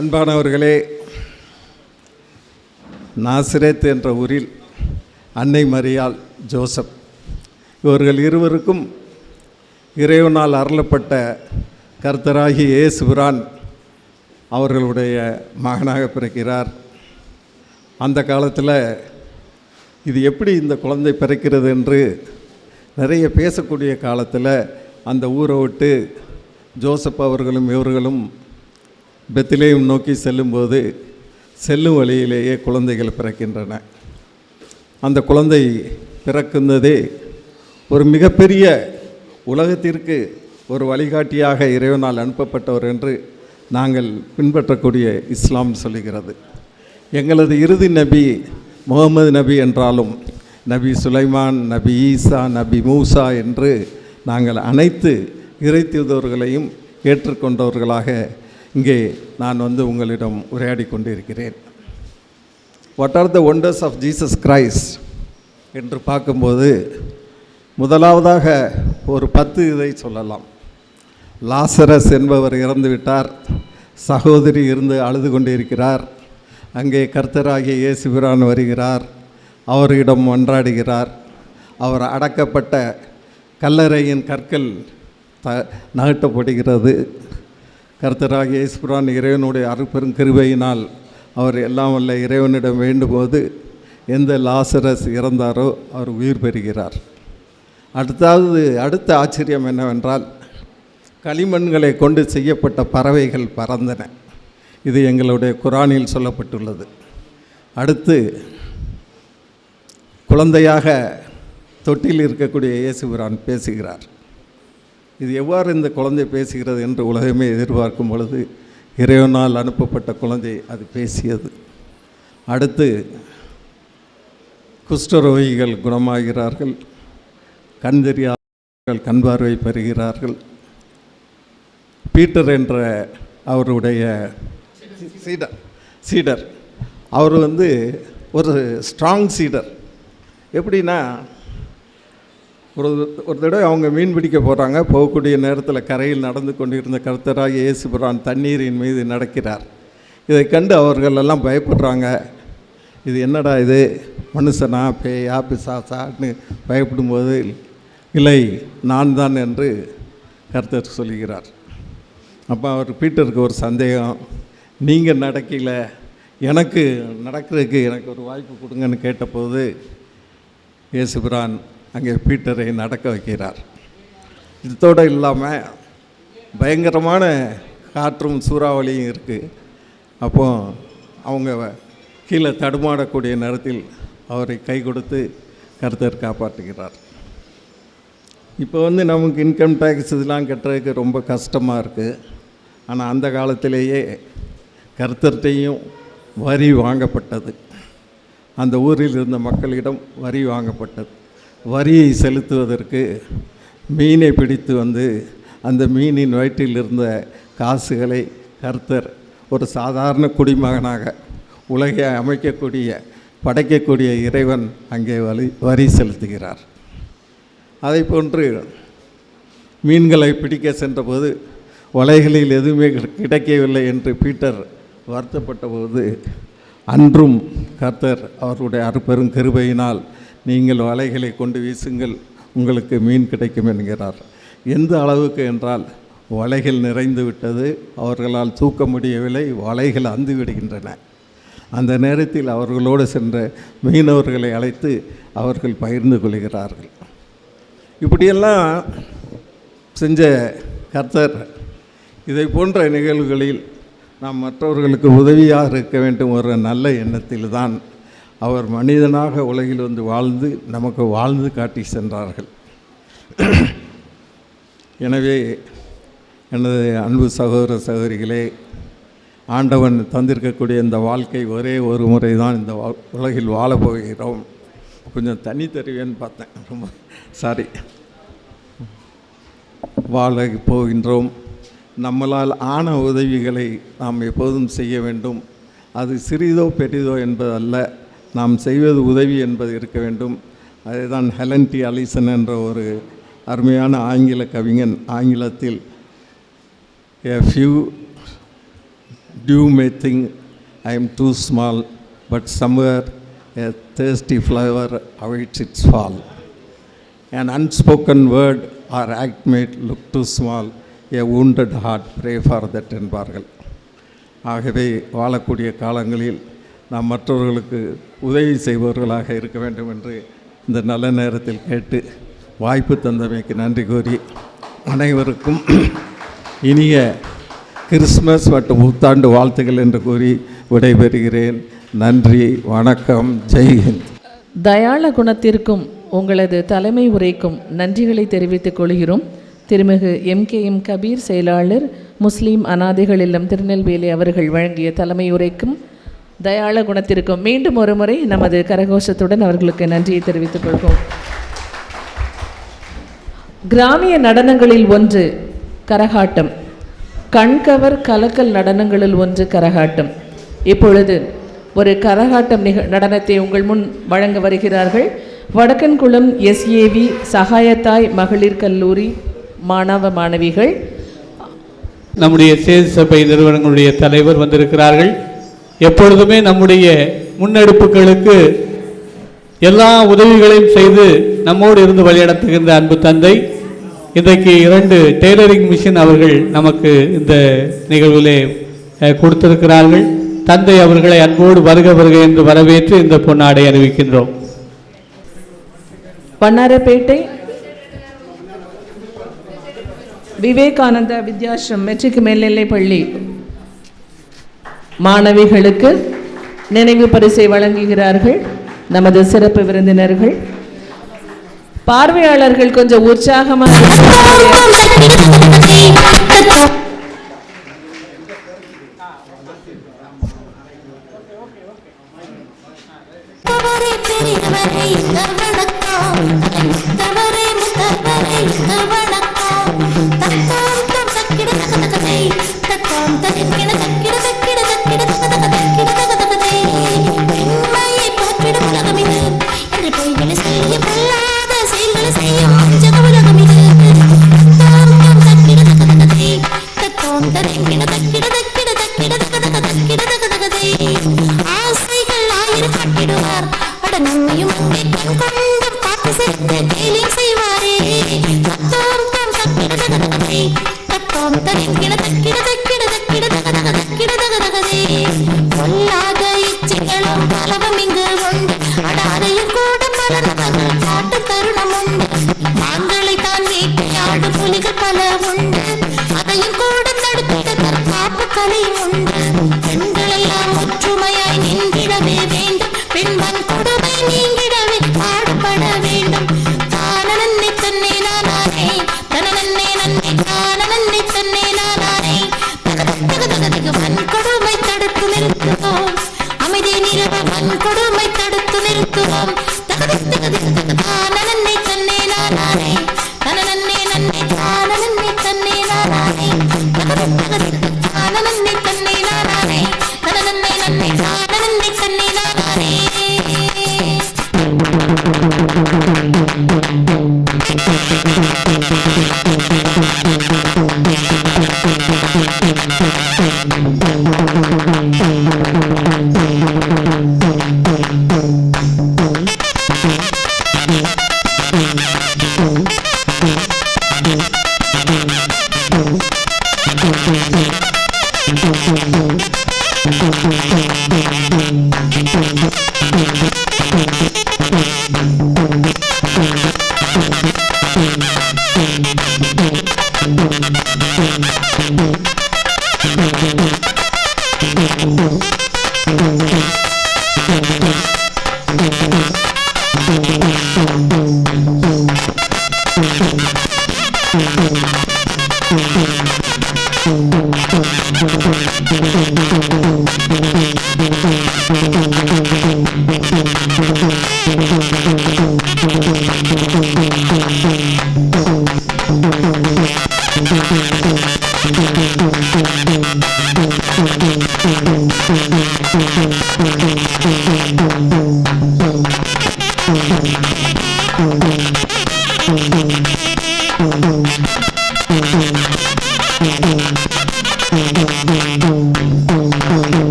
அன்பானவர்களே, நாசிரேத் என்ற ஊரில் அன்னை மரியாள், ஜோசப் இவர்கள் இருவருக்கும் இறைவனால் அருளப்பட்ட கர்த்தராகி இயேசு பிரான் அவர்களுடைய மகனாக பிறக்கிறார். அந்த காலத்தில் இது எப்படி இந்த குழந்தை பிறக்கிறது என்று நிறைய பேசக்கூடிய காலத்தில் அந்த ஊரை விட்டு ஜோசப் அவர்களும் இவர்களும் பெத்லகேம் நோக்கி செல்லும்போது செல்லும் வழியிலேயே குழந்தைகள் பிறக்கின்றன. அந்த குழந்தை பிறക്കുന്നதே ஒரு மிகப்பெரிய உலகத்திற்கு ஒரு வழிகாட்டியாக இறைவனால் அனுப்பப்பட்டவர் என்று நாங்கள் பின்பற்றக்கூடிய இஸ்லாம் சொல்லுகிறது. எங்களது இறுதி நபி முகமது நபி என்றாலும் நபி சுலைமான், நபி ஈசா, நபி மூசா என்று நாங்கள் அனைத்து இறை தூதர்களையும் ஏற்றுக்கொண்டவர்களாக இங்கே நான் உங்களிடம் உரையாடி கொண்டிருக்கிறேன். What are the wonders of Jesus Christ என்று பார்க்கும்போது முதலாவதாக ஒரு 10 இதை சொல்லலாம். லாசரஸ் என்பவர் இறந்து விட்டார். சகோதரி இருந்து அழுது கொண்டிருக்கிறார். அங்கே கர்த்தராகிய இயேசு பிரான் வருகிறார். அவரிடம் மன்றாடுகிறார். அவர் அடக்கப்பட்ட கல்லறையின் கற்கள் நகட்டப்படுகிறது. கர்த்தராகிய இயேசு பிரான் இறைவனுடைய அருட்பெரும் கிருபையினால் அவர் எல்லாம் வல்ல இறைவனிடம் வேண்டும்போது எந்த லாசரஸ் இறந்தாரோ அவர் உயிர் பெறுகிறார். அடுத்த ஆச்சரியம் என்னவென்றால் களிமண்களை கொண்டு செய்யப்பட்ட பறவைகள் பறந்தன. இது எங்களுடைய குரானில் சொல்லப்பட்டுள்ளது. அடுத்து குழந்தையாக தொட்டில் இருக்கக்கூடிய இயேசு பிரான் பேசுகிறார். இது எவ்வாறு இந்த குழந்தை பேசுகிறது என்று உலகமே எதிர்பார்க்கும் பொழுது இறைவனால் அனுப்பப்பட்ட குழந்தை அது பேசியது. அடுத்து குஷ்டரோகிகள் குணமாகிறார்கள். கண் தெரியாதவர்கள் கண் பார்வை பெறுகிறார்கள். பீட்டர் என்ற அவருடைய சீடர் அவர் ஒரு ஸ்ட்ராங் சீடர். எப்படின்னா ஒரு தடவை அவங்க மீன் பிடிக்க போகிறாங்க. போகக்கூடிய நேரத்தில் கரையில் நடந்து கொண்டிருந்த கர்த்தராகிய இயேசு பிரான் தண்ணீரின் மீது நடக்கிறார். இதை கண்டு அவர்கள் எல்லாம் பயப்படுறாங்க. இது என்னடா இது, மனுஷனா பேயா பிசாசான்னு பயப்படும்போது இல்லை நான் தான் என்று கர்த்தர் சொல்லுகிறார். அப்போ அவர் பீட்டருக்கு ஒரு சந்தேகம், நீங்கள் நடக்கல, எனக்கு நடக்கிறதுக்கு எனக்கு ஒரு வாய்ப்பு கொடுங்கன்னு கேட்டபோது இயேசு பிரான் அங்கே பீட்டரை நடக்க வைக்கிறார். இதோடு இல்லாமல் பயங்கரமான காற்றும் சூறாவளியும் இருக்குது. அப்போது அவங்க கீழே தடுமாடக்கூடிய நேரத்தில் அவரை கை கொடுத்து கர்த்தர் காப்பாற்றுகிறார். இப்போ நமக்கு இன்கம் டேக்ஸ் இதெல்லாம் கட்டுறதுக்கு ரொம்ப கஷ்டமாக இருக்குது. ஆனால் அந்த காலத்திலேயே கர்த்தர்கிட்டையும் வரி வாங்கப்பட்டது. அந்த ஊரில் இருந்த மக்களிடம் வரி வாங்கப்பட்டது. வரியை செலுத்துவதற்கு மீனை பிடித்து அந்த மீனின் வயிற்றில் இருந்த காசுகளை கர்த்தர் ஒரு சாதாரண குடிமகனாக உலகை படைக்கக்கூடிய இறைவன் அங்கே வரி செலுத்துகிறார். அதை போன்று மீன்களை பிடிக்க சென்றபோது வலைகளில் எதுவுமே கிடைக்கவில்லை என்று பீட்டர் வருத்தப்பட்ட போது அன்றும் கர்த்தர் அவருடைய அருட்பெரும் கிருபையினால் நீங்கள் வலைகளை கொண்டு வீசுங்கள், உங்களுக்கு மீன் கிடைக்கும் என்கிறார். எந்த அளவுக்கு என்றால் வலைகள் நிறைந்து விட்டது, அவர்களால் தூக்க முடியவில்லை, வலைகள் அந்து விடுகின்றன. அந்த நேரத்தில் அவர்களோடு சென்ற மீனவர்களை அழைத்து அவர்கள் பகிர்ந்து கொள்கிறார்கள். இப்படியெல்லாம் செஞ்ச கர்த்தர் இதை போன்ற நிகழ்வுகளில் நாம் மற்றவர்களுக்கு உதவியாக இருக்க வேண்டும் ஒரு நல்ல எண்ணத்தில் தான் அவர் மனிதனாக உலகில் வாழ்ந்து நமக்கு வாழ்ந்து காட்டி சென்றார்கள். எனவே எனது அன்பு சகோதர சகோதரிகளே, ஆண்டவன் தந்திருக்கக்கூடிய இந்த வாழ்க்கை ஒரே ஒரு முறை தான் இந்த உலகில் வாழப்போகிறோம். கொஞ்சம் தண்ணி தருவேன்னு பார்த்தேன், ரொம்ப சாரி. வாழ போகின்றோம். நம்மளால் ஆன உதவிகளை நாம் எப்போதும் செய்ய வேண்டும். அது சிறிதோ பெரிதோ என்பதல்ல, நாம் செய்வது உதவி என்பது இருக்க வேண்டும். அதுதான் ஹெலன் டி அலிசன் என்ற ஒரு அருமையான ஆங்கில கவிஞன் ஆங்கிலத்தில் a few dew may think I am too small, but somewhere a thirsty flower awaits its fall. An unspoken word or act may look too small, a wounded heart pray for that என்பார்கள். ஆகவே வாழக்கூடிய காலங்களில் நாம் மற்றவர்களுக்கு உதவி செய்பவர்களாக இருக்க வேண்டும் என்று இந்த நல்ல நேரத்தில் கேட்டு வாய்ப்பு தந்தமைக்கு நன்றி கூறி அனைவருக்கும் இனிய கிறிஸ்மஸ் மற்றும் புத்தாண்டு வாழ்த்துக்கள் என்று கூறி விடைபெறுகிறேன். நன்றி, வணக்கம், ஜெய்ஹிந்த். தயாள குணத்திற்கும் உங்களது தலைமை உரைக்கும் நன்றிகளை தெரிவித்துக் கொள்கிறோம். திருமிகு MKM கபீர், செயலாளர், முஸ்லீம் அனாதைகள் இல்லம், திருநெல்வேலி அவர்கள் வழங்கிய தலைமை உரைக்கும் தயாள குணத்திற்கும் மீண்டும் ஒரு முறை நமது கரகோஷத்துடன் அவர்களுக்கு நன்றியை தெரிவித்துக் கொள்கிறோம். கிராமிய நடனங்களில் ஒன்று கரகாட்டம். கண்கவர் கலக்கல் நடனங்களில் ஒன்று கரகாட்டம். இப்பொழுது ஒரு கரகாட்டம் நடனத்தை உங்கள் முன் வழங்க வருகிறார்கள். வடக்கன்குளம் SAV சகாயத்தாய் மகளிர் கல்லூரி மாணவ மாணவிகள். நம்முடைய சேது சபை நிறுவனங்களுடைய தலைவர் வந்திருக்கிறார்கள். எப்பொழுதுமே நம்முடைய முன்னெடுப்புகளுக்கு எல்லா உதவிகளையும் செய்து நம்மோடு இருந்து வழிநடத்துகின்ற அன்பு தந்தை, இன்றைக்கு 2 டெய்லரிங் மிஷின் அவர்கள் நமக்கு இந்த நிகழ்விலே கொடுத்திருக்கிறார்கள். தந்தை அவர்களை அன்போடு வருக வருக என்று வரவேற்று இந்த பொன்னாடை அறிவிக்கின்றோம். வண்ணாரப்பேட்டை விவேகானந்தா வித்யாசிரம் மெட்ரிக் மேல்நிலைப் பள்ளி மாணவிகளுக்கு நினைவு பரிசை வழங்குகிறார்கள் நமது சிறப்பு விருந்தினர்கள். பார்வையாளர்கள் கொஞ்சம் உற்சாகமாக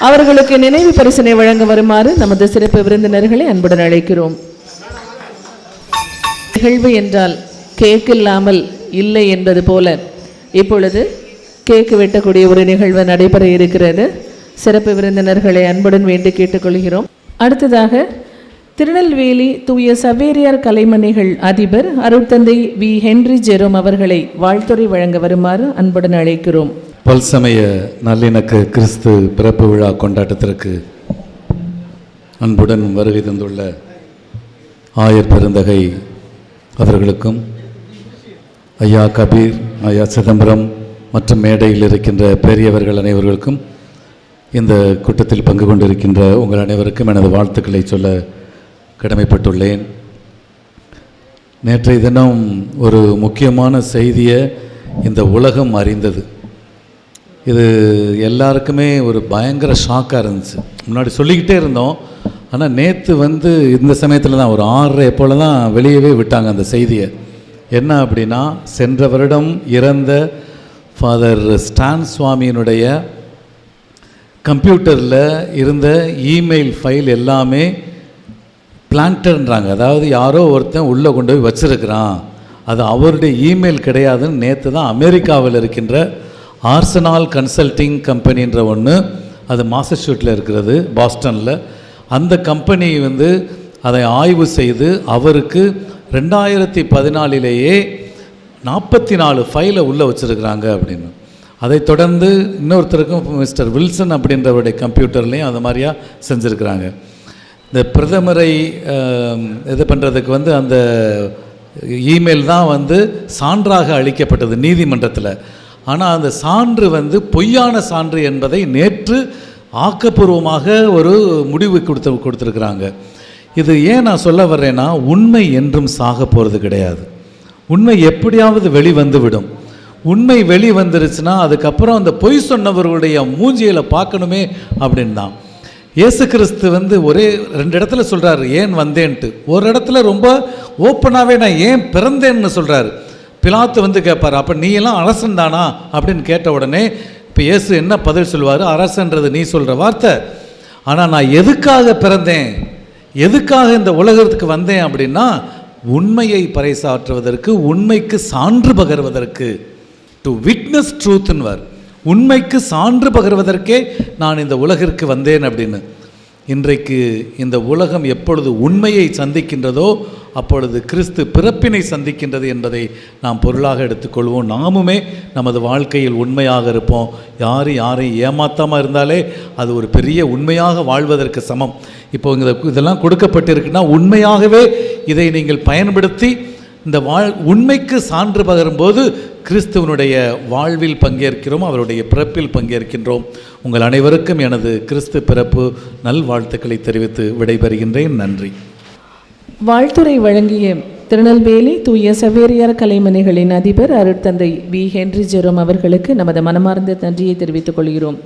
அவர்களுக்கு நினைவு பரிசினை வழங்க வருமாறு நமது சிறப்பு விருந்தினர்களை அன்புடன் அழைக்கிறோம். நிகழ்வு என்றால் கேக் இல்லாமல் இல்லை என்பது போல இப்பொழுது கேக்கு வெட்டக்கூடிய ஒரு நிகழ்வு நடைபெற இருக்கிறது. சிறப்பு விருந்தினர்களை அன்புடன் வேண்டி கேட்டுக்கொள்கிறோம். அடுத்ததாக திருநெல்வேலி தூய சவேரியார் கலைமணிகள் அதிபர் அருட்தந்தை வி ஹென்றி ஜெரோம் அவர்களை வாழ்த்துரை வழங்க வருமாறு அன்புடன் அழைக்கிறோம். பல்சமய நல்லிணக்க கிறிஸ்து பிறப்பு விழா கொண்டாட்டத்திற்கு அன்புடன் வருகை தந்துள்ள ஆயர் பெருந்தகை அவர்களுக்கும், ஐயா கபீர், ஐயா சிதம்பரம் மற்றும் மேடையில் இருக்கின்ற பெரியவர்கள் அனைவர்களுக்கும், இந்த கூட்டத்தில் பங்கு கொண்டிருக்கின்ற உங்கள் அனைவருக்கும் எனது வாழ்த்துக்களை சொல்ல கடமைப்பட்டுள்ளேன். நேற்றைய தினம் ஒரு முக்கியமான செய்தியை இந்த உலகம் அறிந்தது. இது எல்லாருக்குமே ஒரு பயங்கர ஷாக்காக இருந்துச்சு. முன்னாடி சொல்லிக்கிட்டே இருந்தோம், ஆனால் நேற்று இந்த சமயத்தில் தான் ஒரு 6:30 போல் தான் வெளியவே விட்டாங்க அந்த செய்தியை. என்ன அப்படின்னா, சென்ற வருடம் இறந்த ஃபாதர் ஸ்டான் சுவாமியினுடைய கம்ப்யூட்டரில் இருந்த இமெயில் ஃபைல் எல்லாமே பிளான்டர்ன்றாங்க. அதாவது யாரோ ஒருத்தன் உள்ளே கொண்டு போய் வச்சுருக்கிறான், அது அவருடைய இமெயில் கிடையாதுன்னு நேற்று தான் அமெரிக்காவில் இருக்கின்ற ஆர்சனால் கன்சல்டிங் கம்பெனின்ற ஒன்று, அது மாசச்சூட்டில் இருக்கிறது, பாஸ்டனில். அந்த கம்பெனி அதை ஆய்வு செய்து அவருக்கு 2014 44 ஃபைலை உள்ளே வச்சுருக்கிறாங்க அப்படின்னு. அதை தொடர்ந்து இன்னொருத்தருக்கும் மிஸ்டர் வில்சன் அப்படின்றவருடைய கம்ப்யூட்டர்லேயும் அது மாதிரியா செஞ்சுருக்கிறாங்க. இந்த பிரதமரை இது பண்ணுறதுக்கு அந்த இமெயில் தான் சான்றாக அளிக்கப்பட்டது நீதிமன்றத்தில். ஆனால் அந்த சான்று பொய்யான சான்று என்பதை நேற்று ஆக்கப்பூர்வமாக ஒரு முடிவு கொடுத்துருக்குறாங்க. இது ஏன் நான் சொல்ல வர்றேன்னா, உண்மை என்றும் சாக போகிறது கிடையாது. உண்மை எப்படியாவது வெளிவந்துவிடும். உண்மை வெளிவந்துருச்சுன்னா அதுக்கப்புறம் அந்த பொய் சொன்னவர்களுடைய மூஞ்சியில் பார்க்கணுமே அப்படின்னு தான். இயேசு கிறிஸ்து ஒரே 2 இடத்துல சொல்கிறார் ஏன் வந்தேன்ட்டு. ஒரு இடத்துல ரொம்ப ஓப்பனாகவே நான் ஏன் பிறந்தேன்னு சொல்கிறாரு. பிலாத்து கேட்பார், அப்போ நீ எல்லாம் அரசன் தானா அப்படின்னு கேட்ட உடனே இப்போ இயேசு என்ன பதில் சொல்வார்? அரசன்றது நீ சொல்கிற வார்த்தை, ஆனால் நான் எதுக்காக பிறந்தேன், எதுக்காக இந்த உலகத்துக்கு வந்தேன் அப்படின்னா, உண்மையை பறைசாற்றுவதற்கு, உண்மைக்கு சான்று பகர்வதற்கு, டு விட்னஸ் ட்ரூத்ன்வார். உண்மைக்கு சான்று பகர்வதற்கே நான் இந்த உலகிற்கு வந்தேன் அப்படின்னு. இன்றைக்கு இந்த உலகம் எப்பொழுது உண்மையை சந்திக்கின்றதோ அப்பொழுது கிறிஸ்து பிறப்பினை சந்திக்கின்றது என்பதை நாம் பொருளாக எடுத்துக்கொள்வோம். நாமுமே நமது வாழ்க்கையில் உண்மையாக இருப்போம். யாரையும் ஏமாத்தாமல் இருந்தாலே அது ஒரு பெரிய உண்மையாக வாழ்வதற்கு சமம். இப்போ இதெல்லாம் கொடுக்கப்பட்டிருக்குன்னா உண்மையாகவே இதை நீங்கள் பயன்படுத்தி இந்த உண்மைக்கு சான்று பகரும்போது கிறிஸ்துவனுடைய வாழ்வில் பங்கேற்கிறோம், அவருடைய பிறப்பில் பங்கேற்கின்றோம். உங்கள் அனைவருக்கும் எனது கிறிஸ்து பிறப்பு நல்வாழ்த்துக்களை தெரிவித்து விடைபெறுகின்றேன். நன்றி. வாழ்த்துரை வழங்கிய திருநெல்வேலி தூய சவேரியார் கலைமணிகளின் அதிபர் அருட்தந்தை வி ஹென்றி ஜெரோம் அவர்களுக்கு நமது மனமார்ந்த நன்றியை தெரிவித்துக் கொள்கிறோம்.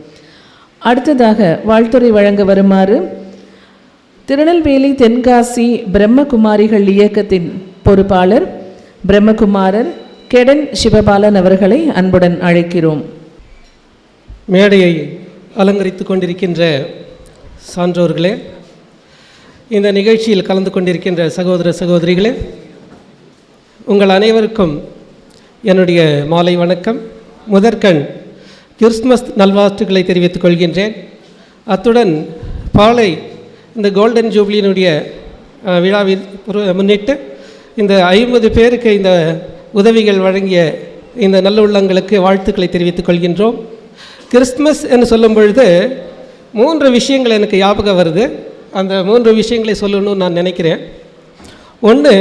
அடுத்ததாக வாழ்த்துரை வழங்க வருமாறு திருநெல்வேலி தென்காசி பிரம்மகுமாரிகள் இயக்கத்தின் பொறுப்பாளர் பிரம்மகுமாரர் கெடன் சிவபாலன் அவர்களை அன்புடன் அழைக்கிறோம். மேடையை அலங்கரித்து கொண்டிருக்கின்ற சான்றோர்களே, இந்த நிகழ்ச்சியில் கலந்து கொண்டிருக்கின்ற சகோதர சகோதரிகளே, உங்கள் அனைவருக்கும் என்னுடைய மாலை வணக்கம். முதற்கண் கிறிஸ்துமஸ் நல்வாழ்த்துக்களை தெரிவித்துக் கொள்கின்றேன். அத்துடன் பாலை இந்த கோல்டன் ஜூப்ளியினுடைய விழாவை முன்னிட்டு இந்த 50 பேருக்கு இந்த உதவிகள் வழங்கிய இந்த நல்லுள்ளங்களுக்கு வாழ்த்துக்களை தெரிவித்துக் கொள்கின்றோம். கிறிஸ்துமஸ் என்று சொல்லும் பொழுது 3 விஷயங்கள் எனக்கு ஞாபகம் வருது. அந்த 3 விஷயங்களை சொல்லணும்னு நான் நினைக்கிறேன். ஒன்று,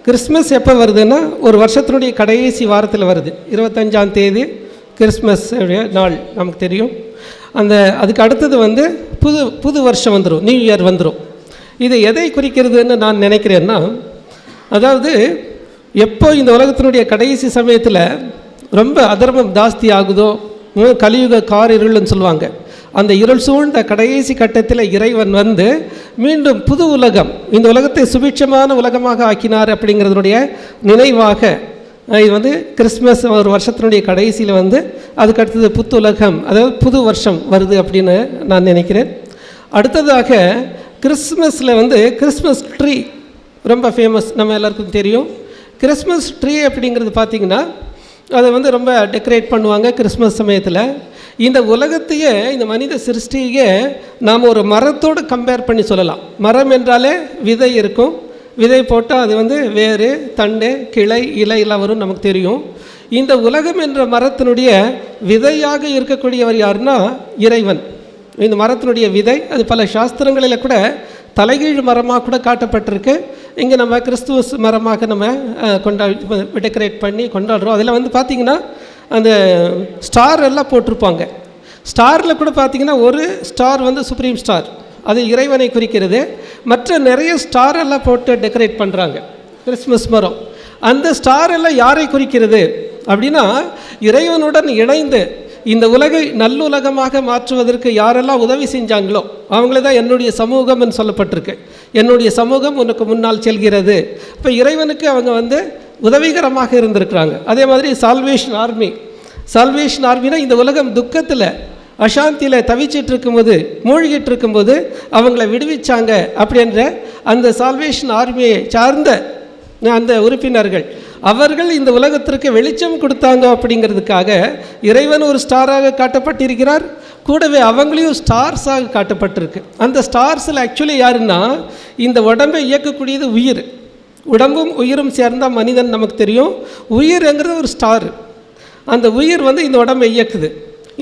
கிறிஸ்மஸ் எப்போ வருதுன்னா ஒரு வருஷத்தினுடைய கடைசி வாரத்தில் வருது. 25ஆம் தேதி கிறிஸ்மஸ் நாள் நமக்கு தெரியும். அதுக்கு அடுத்தது வந்து புது வருஷம் வந்துடும், நியூ இயர் வந்துடும். இது எதை குறிக்கிறதுன்னு நான் நினைக்கிறேன்னா, அதாவது எப்போ இந்த உலகத்தினுடைய கடைசி சமயத்தில் ரொம்ப அதர்மம் ஜாஸ்தி ஆகுதோ, கலியுக கார் இருள்னு சொல்லுவாங்க, அந்த இருள் சூழ்ந்த கடைசி கட்டத்தில் இறைவன் வந்து மீண்டும் புது உலகம், இந்த உலகத்தை சுபிட்சமான உலகமாக ஆக்கினார் அப்படிங்கிறதுடைய நினைவாக இது வந்து கிறிஸ்மஸ் ஒரு வருஷத்தினுடைய கடைசியில் வந்து அதுக்கு அடுத்தது புத்து உலகம், அதாவது புது வருஷம் வருது அப்படின்னு நான் நினைக்கிறேன். அடுத்ததாக கிறிஸ்மஸில் வந்து கிறிஸ்மஸ் ட்ரீ ரொம்ப ஃபேமஸ், நம்ம எல்லாருக்கும் தெரியும். கிறிஸ்மஸ் ட்ரீ அப்படிங்கிறது பார்த்திங்கன்னா அதை வந்து ரொம்ப டெக்கரேட் பண்ணுவாங்க கிறிஸ்மஸ் சமயத்தில். இந்த உலகத்தையே, இந்த மனித சிருஷ்டியே நாம் ஒரு மரத்தோடு கம்பேர் பண்ணி சொல்லலாம். மரம் என்றாலே விதை இருக்கும், விதை போட்டால் அது வந்து வேறு, தண்டு, கிளை, இலை எல்லாம் வரும், நமக்கு தெரியும். இந்த உலகம் என்ற மரத்தினுடைய விதையாக இருக்கக்கூடியவர் யாருன்னா இறைவன். இந்த மரத்தினுடைய விதை அது பல சாஸ்திரங்களில் கூட தலைகீழ் மரமாக கூட காட்டப்பட்டிருக்கு. இங்கே நம்ம கிறிஸ்துமஸ் மரமாக நம்ம டெக்கரேட் பண்ணி கொண்டாடுறோம். அதில் வந்து பார்த்திங்கன்னா அந்த ஸ்டார் எல்லாம் போட்டிருப்பாங்க. ஸ்டாரில் கூட பார்த்திங்கன்னா ஒரு ஸ்டார் வந்து சுப்ரீம் ஸ்டார், அது இறைவனை குறிக்கிறது. மற்ற நிறைய ஸ்டார் எல்லாம் போட்டு டெக்கரேட் பண்ணுறாங்க கிறிஸ்மஸ் மரம். அந்த ஸ்டார் எல்லாம் யாரை குறிக்கிறது அப்படின்னா, இறைவனுடன் இணைந்து இந்த உலகை நல்லுலகமாக மாற்றுவதற்கு யாரெல்லாம் உதவி செஞ்சாங்களோ அவங்களே தான் என்னுடைய சமூகம்னு சொல்லப்பட்டிருக்கு. என்னுடைய சமூகம் உனக்கு முன்னால் செல்கிறது. இப்போ இறைவனுக்கு அவங்க வந்து உதவிகரமாக இருந்திருக்கிறாங்க. அதே மாதிரி சால்வேஷன் ஆர்மினா இந்த உலகம் துக்கத்தில் அசாந்தியில் தவிச்சிட்டு இருக்கும்போது, மூழ்கிட்டு இருக்கும்போது அவங்கள விடுவிச்சாங்க அப்படின்ற அந்த சால்வேஷன் ஆர்மியை சார்ந்த அந்த உறுப்பினர்கள், அவர்கள் இந்த உலகத்திற்கு வெளிச்சம் கொடுத்தாங்க. அப்படிங்கிறதுக்காக இறைவன் ஒரு ஸ்டாராக காட்டப்பட்டிருக்கிறார். கூடவே அவங்களையும் ஸ்டார்ஸாக காட்டப்பட்டிருக்கு. அந்த ஸ்டார்ஸில் ஆக்சுவலி யாருன்னா, இந்த உடம்பை இயக்கக்கூடியது உயிர். உடம்பும் உயிரும் சேர்ந்த மனிதன் நமக்கு தெரியும். உயிர்ங்கிறது ஒரு ஸ்டார். அந்த உயிர் வந்து இந்த உடம்பை இயக்குது.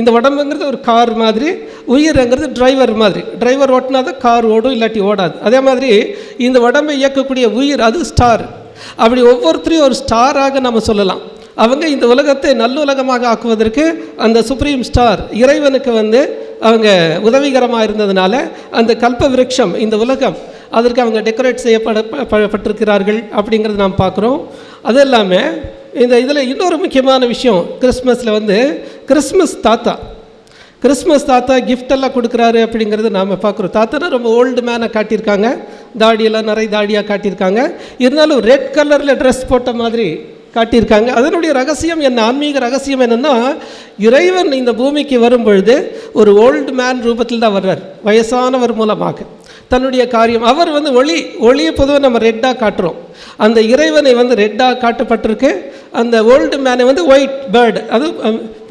இந்த உடம்புங்கிறது ஒரு கார் மாதிரி, உயிர்ங்கிறது டிரைவர் மாதிரி. டிரைவர் ஓட்டினா தான் கார் ஓடும், இல்லாட்டி ஓடாது. அதே மாதிரி இந்த உடம்பை இயக்கக்கூடிய உயிர் அது ஸ்டார். அப்படி ஒவ்வொருத்தரையும் ஒரு ஸ்டாராக நம்ம சொல்லலாம். அவங்க இந்த உலகத்தை நல்லுலகமாக ஆக்குவதற்கு அந்த சுப்ரீம் ஸ்டார் இறைவனுக்கு வந்து அவங்க உதவிகரமாக இருந்ததுனால அந்த கல்ப விருட்சம், இந்த உலகம், அதற்கு அவங்க டெக்கரேட் செய்யப்பட்டிருக்கிறார்கள் அப்படிங்கிறது நாம் பார்க்குறோம். அது இல்லாமல் இதில் இன்னொரு முக்கியமான விஷயம், கிறிஸ்மஸில் வந்து கிறிஸ்மஸ் தாத்தா கிஃப்டெல்லாம் கொடுக்குறாரு அப்படிங்கிறது நாம் பார்க்குறோம். தாத்தானா ரொம்ப ஓல்டு மேனை காட்டியிருக்காங்க, தாடியெல்லாம் நிறைய தாடியாக காட்டியிருக்காங்க. இருந்தாலும் ரெட் கலரில் ட்ரெஸ் போட்ட மாதிரி காட்டியிருக்காங்க. அதனுடைய ரகசியம் என்ன, ஆன்மீக ரகசியம் என்னென்னா, இறைவன் இந்த பூமிக்கு வரும்பொழுது ஒரு ஓல்டு மேன் ரூபத்தில் தான் வர்றார், வயசானவர் மூலமாக தன்னுடைய காரியம். அவர் வந்து ஒளியை பொதுவாக நம்ம ரெட்டாக காட்டுறோம். அந்த இறைவனை வந்து ரெட்டாக காட்டப்பட்டிருக்கு. அந்த ஓல்டு மேனை வந்து ஒயிட் பேர்டு, அது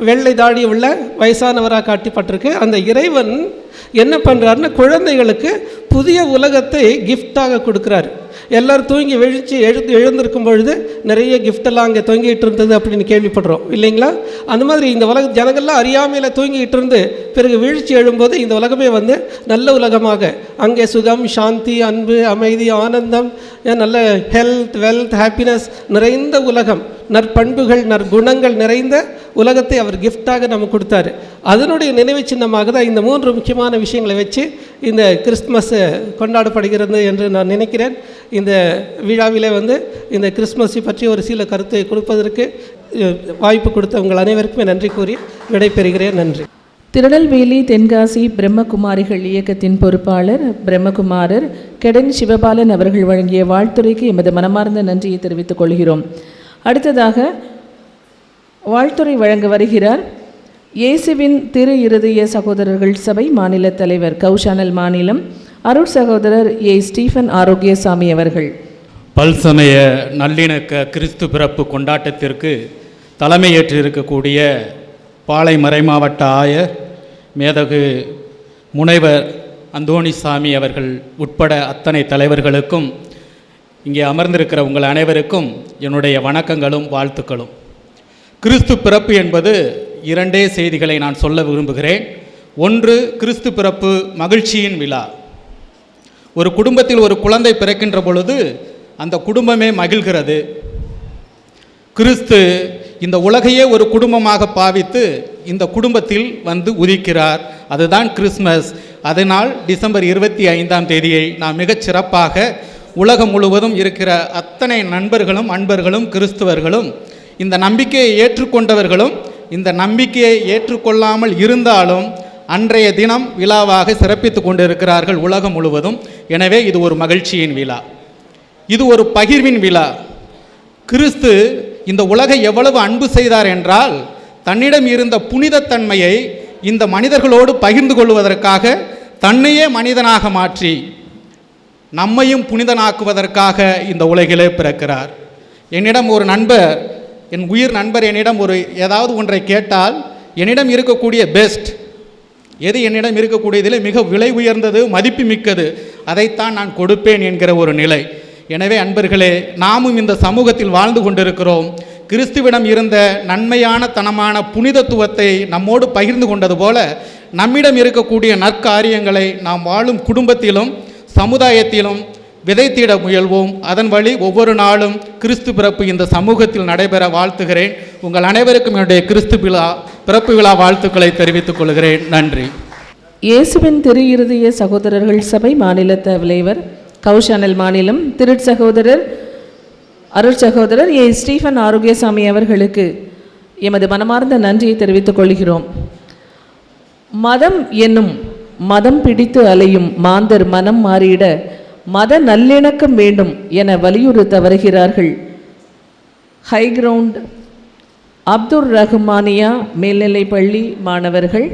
வெள்ளை தாடி உள்ள வயசானவராக காட்டப்பட்டிருக்கு. அந்த இறைவன் என்ன பண்ணுறாருன்னா, குழந்தைகளுக்கு புதிய உலகத்தை கிஃப்டாக கொடுக்குறாரு. எல்லோரும் தூங்கி எழுந்திருக்கும் பொழுது நிறைய கிஃப்டெல்லாம் அங்கே தொங்கிட்டு இருந்தது அப்படின்னு கேள்விப்படுறோம் இல்லைங்களா? அந்த மாதிரி இந்த உலக ஜனங்கள்லாம் அறியாமையில் தூங்கிட்டு இருந்து பிறகு வீழ்ச்சி எழும்போது இந்த உலகமே வந்து நல்ல உலகமாக, அங்கே சுகம், சாந்தி, அன்பு, அமைதி, ஆனந்தம், நல்ல ஹெல்த், வெல்த், ஹாப்பினஸ் நிறைந்த உலகம், நற்பண்புகள், நற்குணங்கள் நிறைந்த உலகத்தை அவர் கிஃப்டாக நமக்கு கொடுத்தாரு. அதனுடைய நினைவு சின்னமாக தான் இந்த 3 முக்கியமான விஷயங்களை வச்சு இந்த கிறிஸ்துமஸ் கொண்டாடப்படுகிறது என்று நான் நினைக்கிறேன். இந்த விழாவிலே வந்து இந்த கிறிஸ்துமஸை பற்றி ஒரு சில கருத்தை கொடுப்பதற்கு வாய்ப்பு கொடுத்த உங்கள் அனைவருக்குமே நன்றி கூறி விடைபெறுகிறேன். நன்றி. திருநெல்வேலி தென்காசி பிரம்மகுமாரிகள் இயக்கத்தின் பொறுப்பாளர் பிரம்மகுமாரர் கெடன் சிவபாலன் அவர்கள் வழங்கிய வாழ்த்துரைக்கு எமது மனமார்ந்த நன்றியை தெரிவித்துக் கொள்கிறோம். அடுத்ததாக வாழ்த்துரை வழங்க வருகிறார் இயேசுவின் திரு இருதய சகோதரர்கள் சபை மாநில தலைவர் கௌஷானல் மாநிலம் அருட் சகோதரர் ஏ ஸ்டீஃபன் ஆரோக்கியசாமி அவர்கள். பல்சமய நல்லிணக்க கிறிஸ்து பிறப்பு கொண்டாட்டத்திற்கு தலைமையேற்று இருக்கக்கூடிய பாளை மறைமாவட்ட ஆயர் மேதகு முனைவர் அந்தோணிசாமி அவர்கள் உட்பட அத்தனை தலைவர்களுக்கும் இங்கே அமர்ந்திருக்கிற உங்கள் அனைவருக்கும் என்னுடைய வணக்கங்களும் வாழ்த்துக்களும். கிறிஸ்து பிறப்பு என்பது இரண்டே செய்திகளை நான் சொல்ல விரும்புகிறேன். ஒன்று, கிறிஸ்து பிறப்பு மகிழ்ச்சியின் விழா. ஒரு குடும்பத்தில் ஒரு குழந்தை பிறக்கின்ற பொழுது அந்த குடும்பமே மகிழ்கிறது. கிறிஸ்து இந்த உலகையே ஒரு குடும்பமாக பாவித்து இந்த குடும்பத்தில் வந்து உதிக்கிறார். அதுதான் கிறிஸ்மஸ். அதனால் டிசம்பர் 25ஆம் தேதியை நாம் மிகச் சிறப்பாக உலகம் முழுவதும் இருக்கிற அத்தனை நண்பர்களும் அன்பர்களும் கிறிஸ்துவர்களும் இந்த நம்பிக்கையை ஏற்றுக்கொண்டவர்களும் இந்த நம்பிக்கையை ஏற்றுக்கொள்ளாமல் இருந்தாலும் அன்றைய தினம் விழாவாக சிறப்பித்து கொண்டிருக்கிறார்கள் உலகம் முழுவதும். எனவே இது ஒரு மகிழ்ச்சியின் விழா, இது ஒரு பகிர்வின் விழா. கிறிஸ்து இந்த உலகை எவ்வளவு அன்பு செய்தார் என்றால், தன்னிடம் இருந்த புனிதத்தன்மையை இந்த மனிதர்களோடு பகிர்ந்து கொள்வதற்காக தன்னையே மனிதனாக மாற்றி நம்மையும் புனிதனாக்குவதற்காக இந்த உலகிலே பிறக்கிறார். என்னிடம் ஒரு நண்பர், என் உயிர் நண்பர் என்னிடம் ஏதாவது ஒன்றை கேட்டால், என்னிடம் இருக்கக்கூடிய பெஸ்ட் எது, என்னிடம் இருக்கக்கூடியதில் மிக விலை உயர்ந்தது மதிப்பு மிக்கது, அதைத்தான் நான் கொடுப்பேன் என்கிற ஒரு நிலை. எனவே அன்பர்களே, நாமும் இந்த சமூகத்தில் வாழ்ந்து கொண்டிருக்கிறோம். கிறிஸ்துவிடம் இருந்த நன்மையான தனமான புனிதத்துவத்தை நம்மோடு பகிர்ந்து கொண்டது போல நம்மிடம் இருக்கக்கூடிய நற்காரியங்களை நாம் வாழும் குடும்பத்திலும் சமுதாயத்திலும் விதைத்திட முயல்வோம். அதன் வழி ஒவ்வொரு நாளும் கிறிஸ்து பிறப்பு இந்த சமூகத்தில் நடைபெற வாழ்த்துகிறேன். உங்கள் அனைவருக்கும் என்னுடைய பிறப்பு விழா வாழ்த்துக்களை தெரிவித்துக் கொள்கிறேன். நன்றி. இயேசுவின் திரு இருதய சகோதரர்கள் சபை மாநில தலைவர் கௌஷானல் மாநிலம் திருச்சகோதரர் அருட்சகோதரர் ஏ ஸ்டீஃபன் ஆரோக்கியசாமி அவர்களுக்கு எமது மனமார்ந்த நன்றியை தெரிவித்துக் கொள்கிறோம். மதம் என்னும் மதம் பிடித்து அலையும் மாந்தர் மனம் மாறிட மத நல்லிணக்கம் வேண்டும் என வலியுறுத்த வருகிறார்கள் ஹை கிரவுண்ட் அப்துல் ரஹ்மானியா மேல்நிலைப்பள்ளி மாணவர்கள்.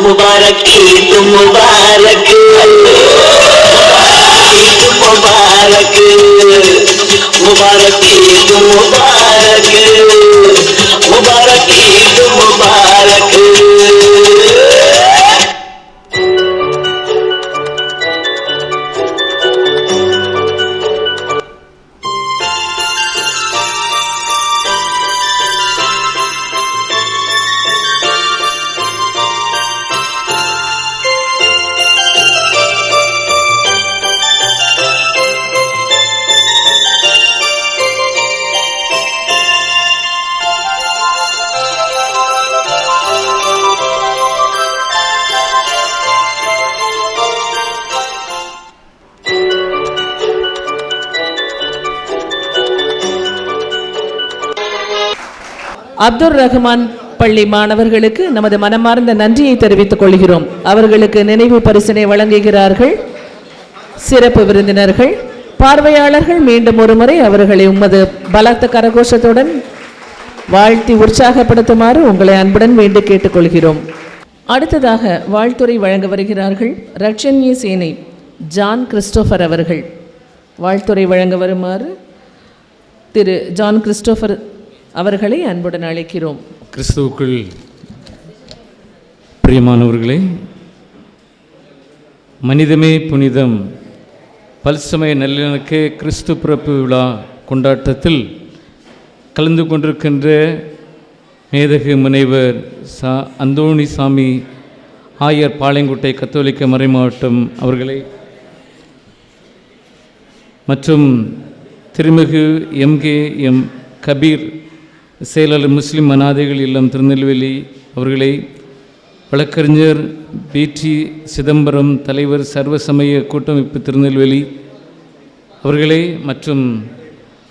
मुबारक ईद मुबारक ईद मुबारक मुबारक ईद मुबारक मुबारक ईद मुबारक। அப்துல் ரஹ்மான் பள்ளி மாணவர்களுக்கு நமது மனமார்ந்த நன்றியை தெரிவித்துக் கொள்கிறோம். அவர்களுக்கு நினைவு பரிசினை வழங்குகிறார்கள் சிறப்பு விருந்தினர்கள். பார்வையாளர்கள் மீண்டும் ஒருமுறை அவர்களை உமது பலத்த கரகோஷத்துடன் வாழ்த்தி உற்சாகப்படுத்துமாறு உங்களை அன்புடன் வேண்டி கேட்டுக்கொள்கிறோம். அடுத்ததாக வாழ்த்துரை வழங்க வருகிறார்கள் ரட்சண்ய சேனை ஜான் கிறிஸ்டோபர் அவர்கள். வாழ்த்துரை வழங்க வருமாறு திரு ஜான் கிறிஸ்டோபர் அவர்களை அன்புடன் அழைக்கிறோம். கிறிஸ்துவுக்குள் பிரியமானவர்களே, மனிதமே புனிதம் பல்சமய நல்லிணக்க கிறிஸ்து பிறப்பு விழா கொண்டாட்டத்தில் கலந்து கொண்டிருக்கின்ற மேதகு முனைவர் அந்தோணிசாமி ஆயர் பாளையங்கோட்டை கத்தோலிக்க மறைமாவட்டம் அவர்களை மற்றும் திருமிகு எம் கபீர் செயலாளர் முஸ்லிம் அனாதைகள் இல்லம் திருநெல்வேலி அவர்களை, வழக்கறிஞர் பிடி சிதம்பரம் தலைவர் சர்வசமய கூட்டமைப்பு திருநெல்வேலி அவர்களை மற்றும்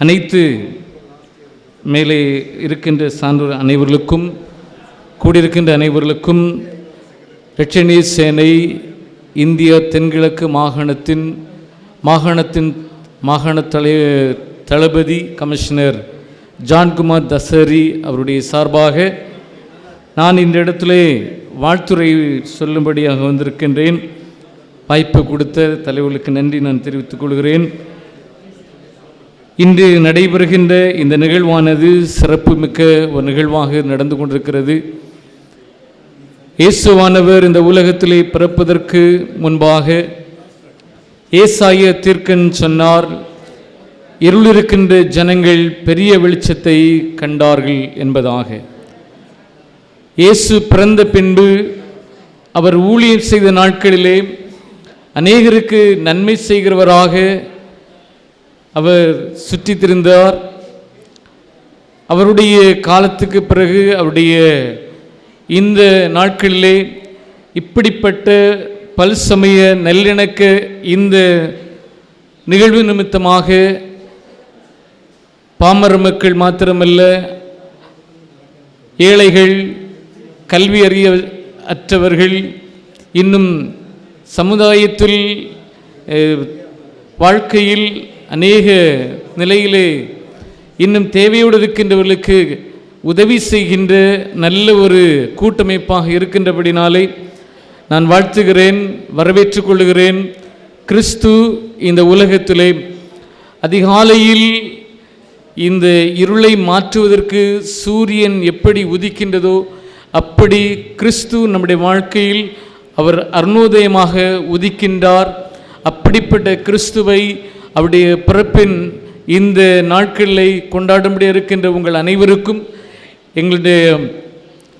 அனைத்து மேலே இருக்கின்ற சான்றோர் அனைவர்களுக்கும் கூடியிருக்கின்ற அனைவர்களுக்கும் ரட்சணீய சேனை இந்தியா தென்கிழக்கு மாகாண தளபதி கமிஷனர் ஜான்குமார் தசரி அவருடைய சார்பாக நான் இந்த இடத்திலே வாழ்த்துரை சொல்லும்படியாக வந்திருக்கின்றேன். வாய்ப்பு கொடுத்த தலைவர்களுக்கு நன்றி நான் தெரிவித்துக் கொள்கிறேன். இன்று நடைபெறுகின்ற இந்த நிகழ்வானது சிறப்புமிக்க ஒரு நிகழ்வாக நடந்து கொண்டிருக்கிறது. இயேசுவானவர் இந்த உலகத்திலே பிறப்பதற்கு முன்பாக ஏசாயா தீர்க்கன் சொன்னார், இருளிருக்கின்ற ஜனங்கள் பெரிய வெளிச்சத்தை கண்டார்கள் என்பதாக. இயேசு பிறந்த பின்பு அவர் ஊழியம் செய்த நாட்களிலே அநேகருக்கு நன்மை செய்கிறவராக அவர் சுற்றித் திரிந்தார். அவருடைய காலத்துக்கு பிறகு அவருடைய இந்த நாட்களிலே இப்படிப்பட்ட பல்சமய நல்லிணக்க இந்த நிகழ்வு நிமித்தமாக பாமர மக்கள் மாத்திரமல்ல, ஏழைகள், கல்வி அறிய அற்றவர்கள், இன்னும் சமுதாயத்தில் வாழ்க்கையில் அநேக நிலையிலே இன்னும் தேவையோடு இருக்கின்றவர்களுக்கு உதவி செய்கின்ற நல்ல ஒரு கூட்டமைப்பாக இருக்கின்றபடினாலே நான் வாழ்த்துகிறேன், வரவேற்றுக் கொள்கிறேன். கிறிஸ்து இந்த உலகத்திலே அதிகாலையில் இந்த இருளை மாற்றுவதற்கு சூரியன் எப்படி உதிக்கின்றதோ அப்படி கிறிஸ்து நம்முடைய வாழ்க்கையில் அவர் அருணோதயமாக உதிக்கின்றார். அப்படிப்பட்ட கிறிஸ்துவை அவருடைய பிறப்பின் இந்த நாட்களை கொண்டாடும்படி இருக்கின்ற உங்கள் அனைவருக்கும் எங்களுடைய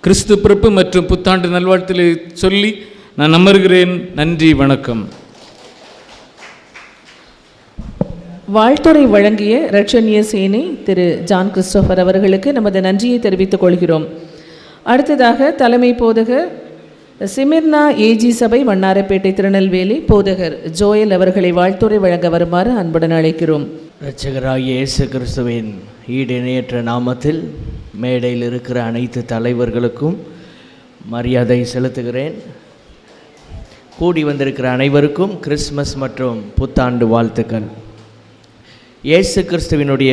கிறிஸ்து பிறப்பு மற்றும் புத்தாண்டு நல்வாழ்த்துக்களை சொல்லி நான் அமர்கிறேன். நன்றி, வணக்கம். வாழ்த்துரை வழங்கிய ரட்சண்ய சேனை திரு ஜான் கிறிஸ்டோபர் அவர்களுக்கு நமது நன்றியை தெரிவித்துக் கொள்கிறோம். அடுத்ததாக தலைமை போதகர் சிமிர்னா ஏஜி சபை வண்ணாரப்பேட்டை திருநெல்வேலி போதகர் ஜோயல் அவர்களை வாழ்த்துரை வழங்க வருமாறு அன்புடன் அழைக்கிறோம். இரட்சகராகிய இயேசு கிறிஸ்துவின் ஈடு இணையற்ற நாமத்தில் மேடையில் இருக்கிற அனைத்து தலைவர்களுக்கும் மரியாதை செலுத்துகிறேன். கூடி வந்திருக்கிற அனைவருக்கும் கிறிஸ்மஸ் மற்றும் புத்தாண்டு வாழ்த்துக்கள். இயேசு கிறிஸ்துவினுடைய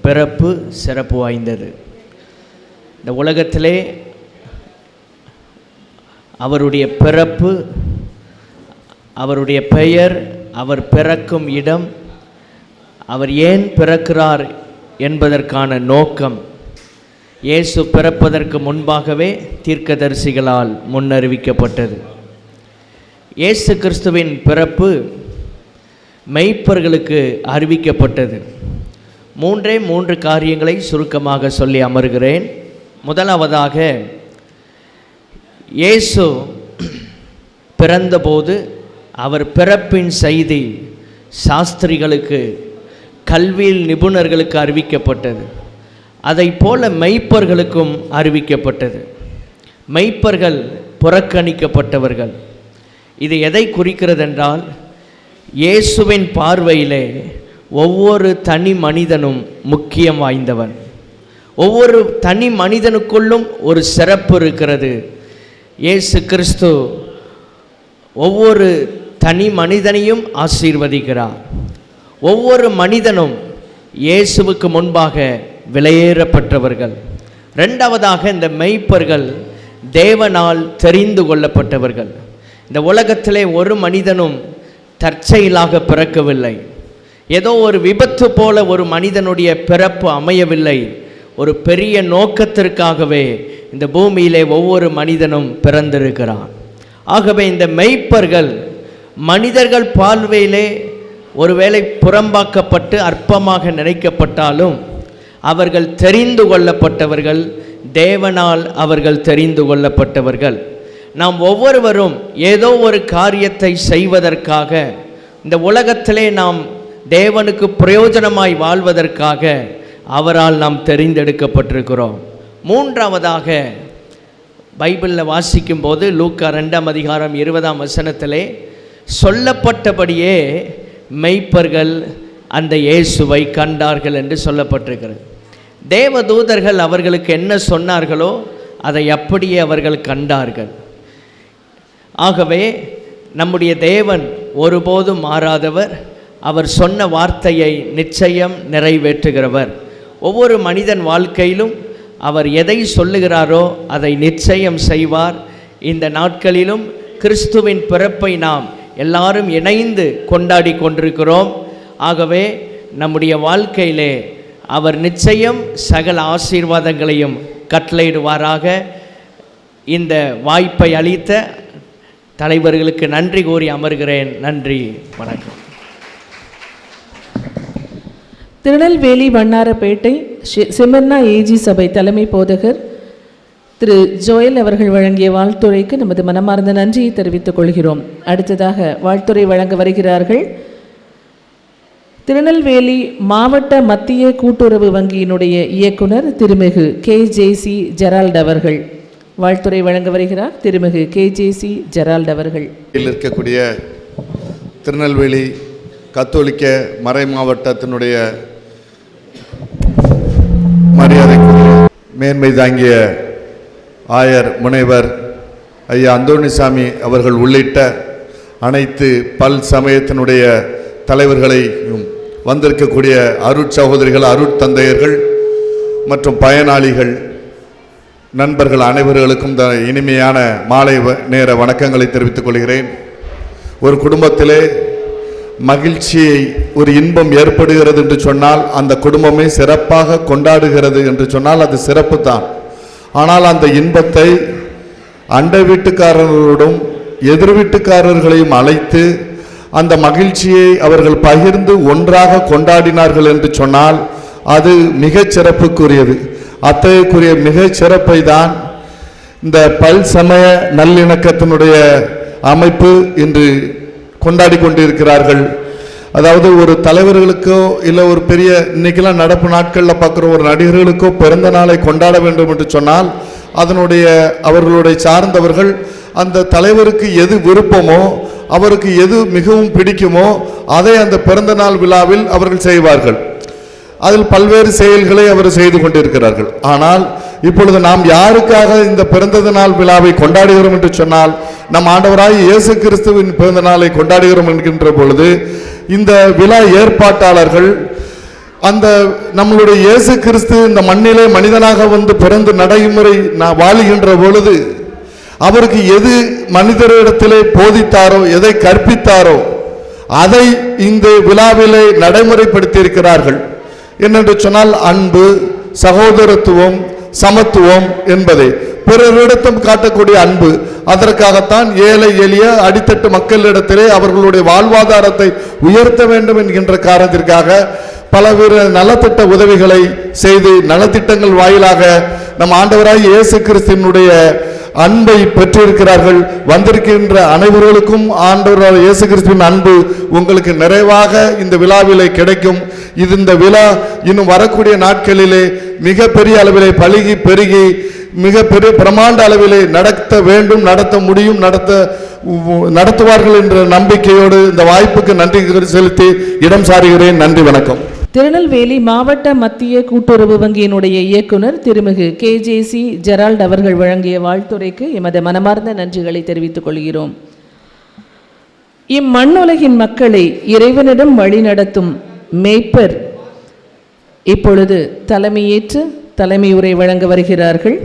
பிறப்பு சிறப்பு வாய்ந்தது. இந்த உலகத்திலே அவருடைய பிறப்பு, அவருடைய பெயர், அவர் பிறக்கும் இடம், அவர் ஏன் பிறக்கிறார் என்பதற்கான நோக்கம் இயேசு பிறப்பதற்கு முன்பாகவே தீர்க்கதரிசிகளால் முன்னறிவிக்கப்பட்டது. இயேசு கிறிஸ்துவின் பிறப்பு மெய்ப்பர்களுக்கு அறிவிக்கப்பட்டது. மூன்று காரியங்களை சுருக்கமாக சொல்லி அமர்கிறேன். முதலாவதாக, இயேசு பிறந்தபோது அவர் பிறப்பின் செய்தி சாஸ்திரிகளுக்கு, கல்வியில் நிபுணர்களுக்கு அறிவிக்கப்பட்டது. அதை போல மெய்ப்பர்களுக்கும் அறிவிக்கப்பட்டது. மெய்ப்பர்கள் புறக்கணிக்கப்பட்டவர்கள். இது எதை குறிக்கிறது என்றால், இயேசுவின் பார்வையிலே ஒவ்வொரு தனி மனிதனும் முக்கியம் வாய்ந்தவன். ஒவ்வொரு தனி மனிதனுக்குள்ளும் ஒரு சிறப்பு இருக்கிறது. இயேசு கிறிஸ்து ஒவ்வொரு தனி மனிதனையும் ஆசீர்வதிக்கிறார். ஒவ்வொரு மனிதனும் இயேசுவுக்கு முன்பாக விலையேறப்பட்டவர்கள். இரண்டாவதாக, இந்த மெய்ப்பர்கள் தேவனால் தெரிந்து கொள்ளப்பட்டவர்கள். இந்த உலகத்திலே ஒரு மனிதனும் தற்செயலாக பிறக்கவில்லை. ஏதோ ஒரு விபத்து போல ஒரு மனிதனுடைய பிறப்பு அமையவில்லை. ஒரு பெரிய நோக்கத்திற்காகவே இந்த பூமியிலே ஒவ்வொரு மனிதனும் பிறந்திருக்கிறான். ஆகவே இந்த மெய்ப்பர்கள் மனிதர்கள் பார்வையிலே ஒருவேளை புறம்பாக்கப்பட்டு அற்பமாக நினைக்கப்பட்டாலும் அவர்கள் தெரிந்து கொள்ளப்பட்டவர்கள், தேவனால் அவர்கள் தெரிந்து கொள்ளப்பட்டவர்கள். நாம் ஒவ்வொருவரும் ஏதோ ஒரு காரியத்தை செய்வதற்காக, இந்த உலகத்திலே நாம் தேவனுக்கு பிரயோஜனமாய் வாழ்வதற்காக அவரால் நாம் தெரிந்தெடுக்கப்பட்டிருக்கிறோம். மூன்றாவதாக, பைபிளில் வாசிக்கும் போது லூக்கா 2ஆம் அதிகாரம் 20ஆம் வசனத்திலே சொல்லப்பட்டபடியே மெய்ப்பர்கள் அந்த இயேசுவை கண்டார்கள் என்று சொல்லப்பட்டிருக்கிறது. தேவதூதர்கள் அவர்களுக்கு என்ன சொன்னார்களோ அதை அப்படியே அவர்கள் கண்டார்கள். ஆகவே நம்முடைய தேவன் ஒருபோதும் மாறாதவர். அவர் சொன்ன வார்த்தையை நிச்சயம் நிறைவேற்றுகிறவர். ஒவ்வொரு மனிதன் வாழ்க்கையிலும் அவர் எதை சொல்லுகிறாரோ அதை நிச்சயம் செய்வார். இந்த நாட்களிலும் கிறிஸ்துவின் பிறப்பை நாம் எல்லாரும் இணைந்து கொண்டாடி கொண்டிருக்கிறோம். ஆகவே நம்முடைய வாழ்க்கையிலே அவர் நிச்சயம் சகல ஆசீர்வாதங்களையும் கட்டளையிடுவாராக. இந்த வாய்ப்பை அளித்த தலைவர்களுக்கு நன்றி கூறி அமர்கிறேன். நன்றி, வணக்கம். திருநெல்வேலி வண்ணாரப்பேட்டை சிமர்னா ஏஜி சபை தலைமை போதகர் திரு ஜோயல் அவர்கள் வழங்கிய வாழ்த்துரைக்கு நமது மனமார்ந்த நன்றியை தெரிவித்துக் கொள்கிறோம். அடுத்ததாக வாழ்த்துரை வழங்க வருகிறார்கள் திருநெல்வேலி மாவட்ட மத்திய கூட்டுறவு வங்கியினுடைய இயக்குனர் திருமிகு KJC ஜெரால்ட் அவர்கள். வாழ்த்துரை வழங்க வருகிறார் திருமிகு KJC ஜெரால்ட் அவர்கள். இருக்கக்கூடிய திருநெல்வேலி கத்தோலிக்க மறை மாவட்டத்தினுடைய மரியாதைக்குரிய மேன்மை தாங்கிய ஆயர் முனைவர் ஐயா அந்தோணிசாமி அவர்கள் உள்ளிட்ட அனைத்து பல் சமயத்தினுடைய தலைவர்களையும் வந்திருக்கக்கூடிய அருட்சகோதரிகள், அருட்தந்தையர்கள் மற்றும் பயனாளிகள், நண்பர்கள் அனைவர்களுக்கும் இனிமையான மாலை நேர வணக்கங்களை தெரிவித்துக் கொள்கிறேன். ஒரு குடும்பத்திலே மகிழ்ச்சியை, ஒரு இன்பம் ஏற்படுகிறது என்று சொன்னால் அந்த குடும்பமே சிறப்பாக கொண்டாடுகிறது என்று சொன்னால் அது சிறப்பு தான். ஆனால் அந்த இன்பத்தை அண்டை வீட்டுக்காரர்களோடும் எதிர் வீட்டுக்காரர்களையும் அழைத்து அந்த மகிழ்ச்சியை அவர்கள் பகிர்ந்து ஒன்றாக கொண்டாடினார்கள் என்று சொன்னால் அது மிகச் சிறப்புக்குரியது. அத்தகையக்குரிய மிகச் சிறப்பை தான் இந்த பல் சமய நல்லிணக்கத்தினுடைய அமைப்பு இன்று கொண்டாடி கொண்டிருக்கிறார்கள். அதாவது ஒரு தலைவர்களுக்கோ இல்லை ஒரு பெரிய இன்னைக்கெல்லாம் நடப்பு நாட்களில் பார்க்குற ஒரு நடிகர்களுக்கோ பிறந்த நாளை கொண்டாட வேண்டும் என்று சொன்னால் அதனுடைய அவர்களுடைய சார்ந்தவர்கள் அந்த தலைவருக்கு எது விருப்பமோ, அவருக்கு எது மிகவும் பிடிக்குமோ அதை அந்த பிறந்த நாள் விழாவில் அவர்கள் செய்வார்கள். அதில் பல்வேறு செயல்களை அவர் செய்து கொண்டிருக்கிறார்கள். ஆனால் இப்பொழுது நாம் யாருக்காக இந்த பிறந்த நாள் விழாவை கொண்டாடுகிறோம் என்று சொன்னால் நம் ஆண்டவராய் இயேசு கிறிஸ்துவின் பிறந்த நாளை கொண்டாடுகிறோம் என்கின்ற பொழுது இந்த விழா ஏற்பாட்டாளர்கள் அந்த நம்மளுடைய இயேசு கிறிஸ்து இந்த மண்ணிலே மனிதனாக வந்து பிறந்து நடைமுறை வாழுகின்ற பொழுது அவருக்கு எது மனிதரிடத்திலே போதித்தாரோ, எதை கற்பித்தாரோ அதை இந்த விழாவிலே நடைமுறைப்படுத்தி இருக்கிறார்கள். என்னென்று சொன்னால் அன்பு, சகோதரத்துவம், சமத்துவம் என்பதை பிறரிடத்தும் காட்டக்கூடிய அன்பு. அதற்காகத்தான் ஏழை எளிய அடித்தட்டு மக்களிடத்திலே அவர்களுடைய வாழ்வாதாரத்தை உயர்த்த வேண்டும் என்கின்ற காரணத்திற்காக பலவேறு நலத்திட்ட உதவிகளை செய்து நலத்திட்டங்கள் வாயிலாக நம் ஆண்டவராய் இயேசு கிறிஸ்துவினுடைய அன்பை பெற்றிருக்கிறார்கள். வந்திருக்கின்ற அனைவர்களுக்கும் ஆண்டவராய் இயேசு கிறிஸ்துவின் அன்பு உங்களுக்கு நிறைவாக இந்த விழாவிலே கிடைக்கும். இந்த விழா இன்னும் வரக்கூடிய நாட்களிலே மிக பெரிய அளவிலே பழுகி பெருகி மிக பெரிய பிரமாண்ட அளவிலே நடத்த வேண்டும், நடத்த முடியும், நடத்துவார்கள் என்ற நம்பிக்கையோடு இந்த வாய்ப்புக்கு நன்றி செலுத்தி இடம் சாருகிறேன். நன்றி, வணக்கம். திருநெல்வேலி மாவட்ட மத்திய கூட்டுறவு வங்கியினுடைய இயக்குனர் திருமிகு KJC ஜெரால்ட் அவர்கள் வழங்கிய வாழ்த்துரைக்கு எமது மனமார்ந்த நன்றிகளை தெரிவித்துக் கொள்கிறோம். இம்மண்ணுலகின் மக்களை இறைவனிடம் வழிநடத்தும் மேய்ப்பர் இப்பொழுது தலைமையேற்று தலைமை உரை வழங்க வருகிறார்கள்.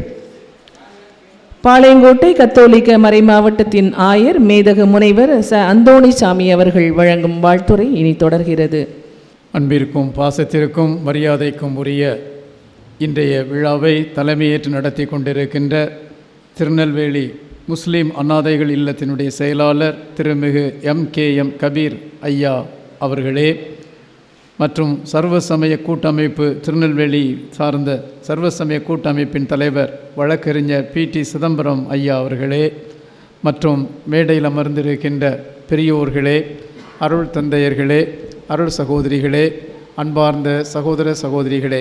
பாளையங்கோட்டை கத்தோலிக்க மறை மாவட்டத்தின் ஆயர் மேதகு முனைவர் அந்தோணிசாமி அவர்கள் வழங்கும் வாழ்த்துரை இனி தொடர்கிறது. அன்பிற்கும் பாசத்திற்கும் மரியாதைக்கும் உரிய இன்றைய விழாவை தலைமையேற்று நடத்தி கொண்டிருக்கின்ற திருநெல்வேலி முஸ்லீம் அனாதைகள் இல்லத்தினுடைய செயலாளர் திருமிகு MKM கபீர் ஐயா அவர்களே, மற்றும் சர்வசமய கூட்டமைப்பு திருநெல்வேலி சார்ந்த சர்வசமய கூட்டமைப்பின் தலைவர் வழக்கறிஞர் PT சிதம்பரம் ஐயா அவர்களே, மற்றும் மேடையில் அமர்ந்திருக்கின்ற பெரியோர்களே, அருள் தந்தையர்களே, அருள் சகோதரிகளே, அன்பார்ந்த சகோதர சகோதரிகளே,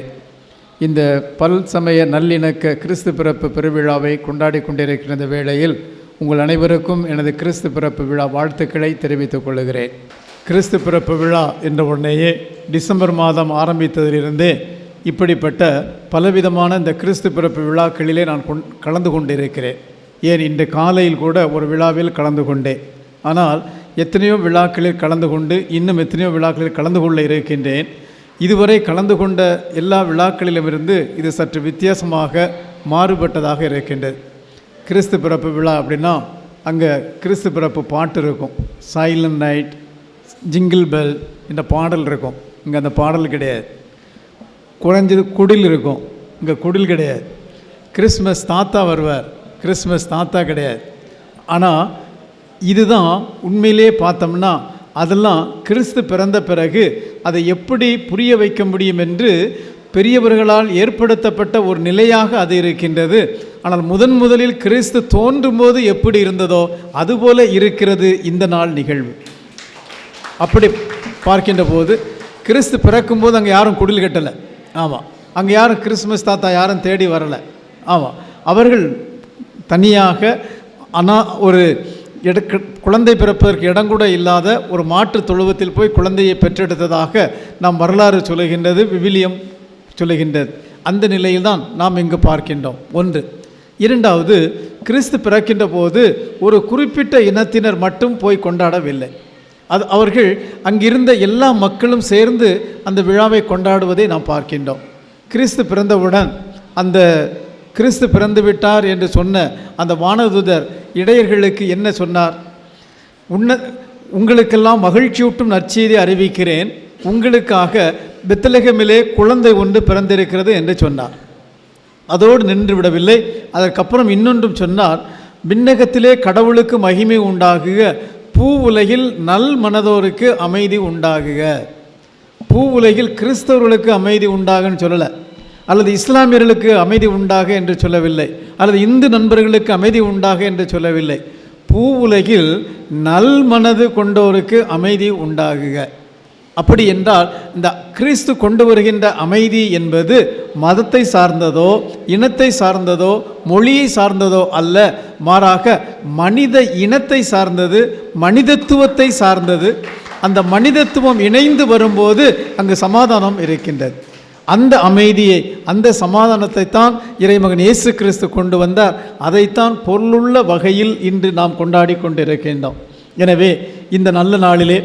இந்த பல் சமய நல்லிணக்க கிறிஸ்து பிறப்பு பெருவிழாவை கொண்டாடி கொண்டிருக்கின்ற வேளையில் உங்கள் அனைவருக்கும் எனது கிறிஸ்து பிறப்பு விழா வாழ்த்துக்களை தெரிவித்துக் கொள்கிறேன். கிறிஸ்து பிறப்பு விழா என்ற உடனேயே டிசம்பர் மாதம் ஆரம்பித்ததிலிருந்தே இப்படிப்பட்ட பலவிதமான இந்த கிறிஸ்து பிறப்பு விழாக்களிலே நான் கலந்து கொண்டிருக்கிறேன். ஏன் இன்று காலையில் கூட ஒரு விழாவில் கலந்து கொண்டேன். ஆனால் எத்தனையோ விழாக்களில் கலந்து கொண்டு இன்னும் எத்தனையோ விழாக்களில் கலந்து கொள்ள இருக்கின்றேன். இதுவரை கலந்து கொண்ட எல்லா விழாக்களிலுமிருந்து இது சற்று வித்தியாசமாக மாறுபட்டதாக இருக்கின்றது. கிறிஸ்து பிறப்பு விழா அப்படின்னா அங்கே கிறிஸ்து பிறப்பு பாட்டு இருக்கும், சைலண்ட் நைட், ஜிங்கிள் பெல் என்ற பாடல் இருக்கும். இங்கே அந்த பாடல் கிடையாது. குறைஞ்சது குடில் இருக்கும், இங்கே குடில் கிடையாது. கிறிஸ்மஸ் தாத்தா வருவார், கிறிஸ்மஸ் தாத்தா கிடையாது. ஆனால் இதுதான் உண்மையிலே பார்த்தோம்னா அதெல்லாம் கிறிஸ்து பிறந்த பிறகு அதை எப்படி புரிய வைக்க முடியும் என்று பெரியவர்களால் ஏற்படுத்தப்பட்ட ஒரு நிலையாக அது இருக்கின்றது. ஆனால் முதலில் கிறிஸ்து தோன்றும் போது எப்படி இருந்ததோ அதுபோல இருக்கிறது இந்த நாள் நிகழ்வு. அப்படி பார்க்கின்ற போது கிறிஸ்து பிறக்கும்போது அங்கே யாரும் குடில் கட்டலை. ஆமாம், அங்கே யாரும் கிறிஸ்மஸ் தாத்தா யாரும் தேடி வரலை. ஆமாம், அவர்கள் தனியாக ஒரு குழந்தை பிறப்பதற்கு இடங்கூட இல்லாத ஒரு மாற்று தொழுவத்தில் போய் குழந்தையை பெற்றெடுத்ததாக நாம் வரலாறு சொல்லுகின்றது, விவிலியம் சொல்லுகின்றது. அந்த நிலையில்தான் நாம் இங்கு பார்க்கின்றோம். ஒன்று. இரண்டாவது, கிறிஸ்து பிறக்கின்ற போது ஒரு குறிப்பிட்ட இனத்தினர் மட்டும் போய் கொண்டாடவில்லை. அது அவர்கள் அங்கிருந்த எல்லா மக்களும் சேர்ந்து அந்த விழாவை கொண்டாடுவதை நாம் பார்க்கின்றோம். கிறிஸ்து பிறந்தவுடன் அந்த கிறிஸ்து பிறந்து விட்டார் என்று சொன்ன அந்த வானதூதர் இடையர்களுக்கு என்ன சொன்னார்? உங்களுக்கெல்லாம் மகிழ்ச்சியூட்டும் நற்செய்தி அறிவிக்கிறேன், உங்களுக்காக பெத்லகேமிலே குழந்தை ஒன்று பிறந்திருக்கிறது என்று சொன்னார். அதோடு நின்று விடவில்லை. அதற்கப்புறம் இன்னொன்றும் சொன்னார், விண்ணகத்திலே கடவுளுக்கு மகிமை உண்டாகுக, பூ உலகில் நல் மனதோருக்கு அமைதி உண்டாகுக. பூ உலகில் கிறிஸ்தவர்களுக்கு அமைதி உண்டாகுன்னு சொல்லலை, அல்லது இஸ்லாமியர்களுக்கு அமைதி உண்டாக என்று சொல்லவில்லை, அல்லது இந்து நண்பர்களுக்கு அமைதி உண்டாக என்று சொல்லவில்லை. பூ உலகில் நல் மனது கொண்டோருக்கு அமைதி உண்டாகுக. அப்படி என்றால் இந்த கிறிஸ்து கொண்டு வருகின்ற அமைதி என்பது மதத்தை சார்ந்ததோ இனத்தை சார்ந்ததோ மொழியை சார்ந்ததோ அல்ல, மாறாக மனித இனத்தை சார்ந்தது, மனிதத்துவத்தை சார்ந்தது. அந்த மனிதத்துவம் இணைந்து வரும்போது அங்கு சமாதானம் இருக்கின்றது. அந்த அமைதியை, அந்த சமாதானத்தை தான் இறைமகன் இயேசு கிறிஸ்து கொண்டு வந்தார். அதைத்தான் பொருளுள்ள வகையில் இன்று நாம் கொண்டாடி கொண்டிருக்கின்றோம். எனவே இந்த நல்ல நாளிலே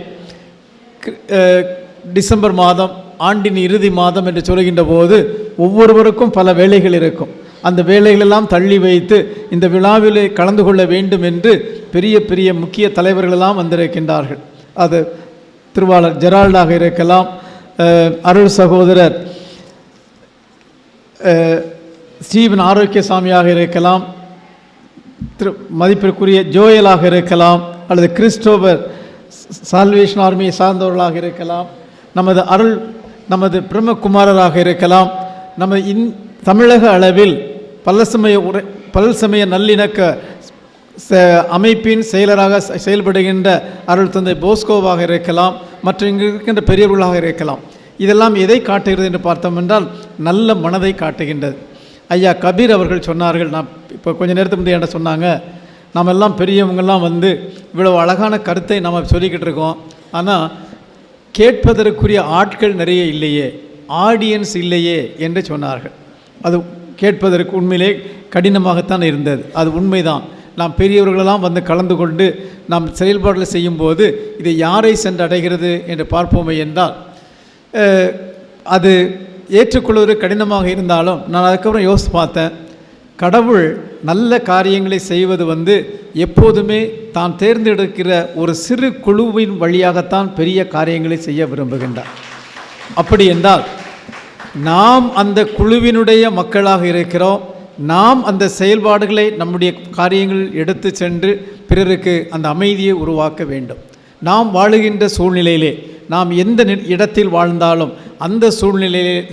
டிசம்பர் மாதம், ஆண்டின் இறுதி மாதம் என்று சொல்கின்ற போது ஒவ்வொருவருக்கும் பல வேலைகள் இருக்கும். அந்த வேலைகளெல்லாம் தள்ளி வைத்து இந்த விழாவிலே கலந்து கொள்ள வேண்டும் என்று பெரிய பெரிய முக்கிய தலைவர்களெல்லாம் வந்திருக்கின்றார்கள். அது திருவாளர் ஜெரால்டாக இருக்கலாம், அருள் சகோதரர் ஸ்டீவன் ஆரோக்கியசாமியாக இருக்கலாம், மதிப்பிற்குரிய ஜோயலாக இருக்கலாம், அல்லது கிறிஸ்டோபர் சால்வேஷன் ஆர்மியை சார்ந்தவர்களாக இருக்கலாம், நமது பிரம்மகுமாரராக இருக்கலாம், நம்ம தமிழக அளவில் பல்சமய நல்லிணக்க அமைப்பின் செயலராக செயல்படுகின்ற அருள் தந்தை போஸ்கோவாக இருக்கலாம், மற்ற இங்கு இருக்கின்ற பெரியவர்களாக இருக்கலாம். இதெல்லாம் எதை காட்டுகிறது என்று பார்த்தோம் என்றால் நல்ல மனதை காட்டுகின்றது. ஐயா கபீர் அவர்கள் சொன்னார்கள், நான் இப்போ கொஞ்சம் நேரத்துக்கு முந்தைய என்ன சொன்னாங்க, நாம் எல்லாம் பெரியவங்கெல்லாம் வந்து இவ்வளவு அழகான கருத்தை நாம் சொல்லிக்கிட்டு இருக்கோம், ஆனால் கேட்பதற்குரிய ஆட்கள் நிறைய இல்லையே, ஆடியன்ஸ் இல்லையே என்று சொன்னார்கள். அது கேட்பதற்கு உண்மையிலே கடினமாகத்தான் இருந்தது. அது உண்மைதான். நாம் பெரியவர்களெல்லாம் வந்து கலந்து கொண்டு நாம் செயல்பாடுகளை செய்யும்போது இது யாரை சென்றடைகிறது என்று பார்ப்போமே என்றால் அது ஏற்றுக்கொள்வது கடினமாக இருந்தாலும் நான் அதுக்கப்புறம் யோசித்து பார்த்தேன். கடவுள் நல்ல காரியங்களை செய்வது வந்து எப்போதுமே தான் தேர்ந்தெடுக்கிற ஒரு சிறு குழுவின் வழியாகத்தான் பெரிய காரியங்களை செய்ய விரும்புகின்றார். அப்படி என்றால் நாம் அந்த குழுவினுடைய மக்களாக இருக்கிறோம். நாம் அந்த செயல்பாடுகளை நம்முடைய காரியங்களில் எடுத்து சென்று பிறருக்கு அந்த அமைதியை உருவாக்க வேண்டும். நாம் வாழுகின்ற சூழ்நிலையிலே நாம் எந்த இடத்தில் வாழ்ந்தாலும் அந்த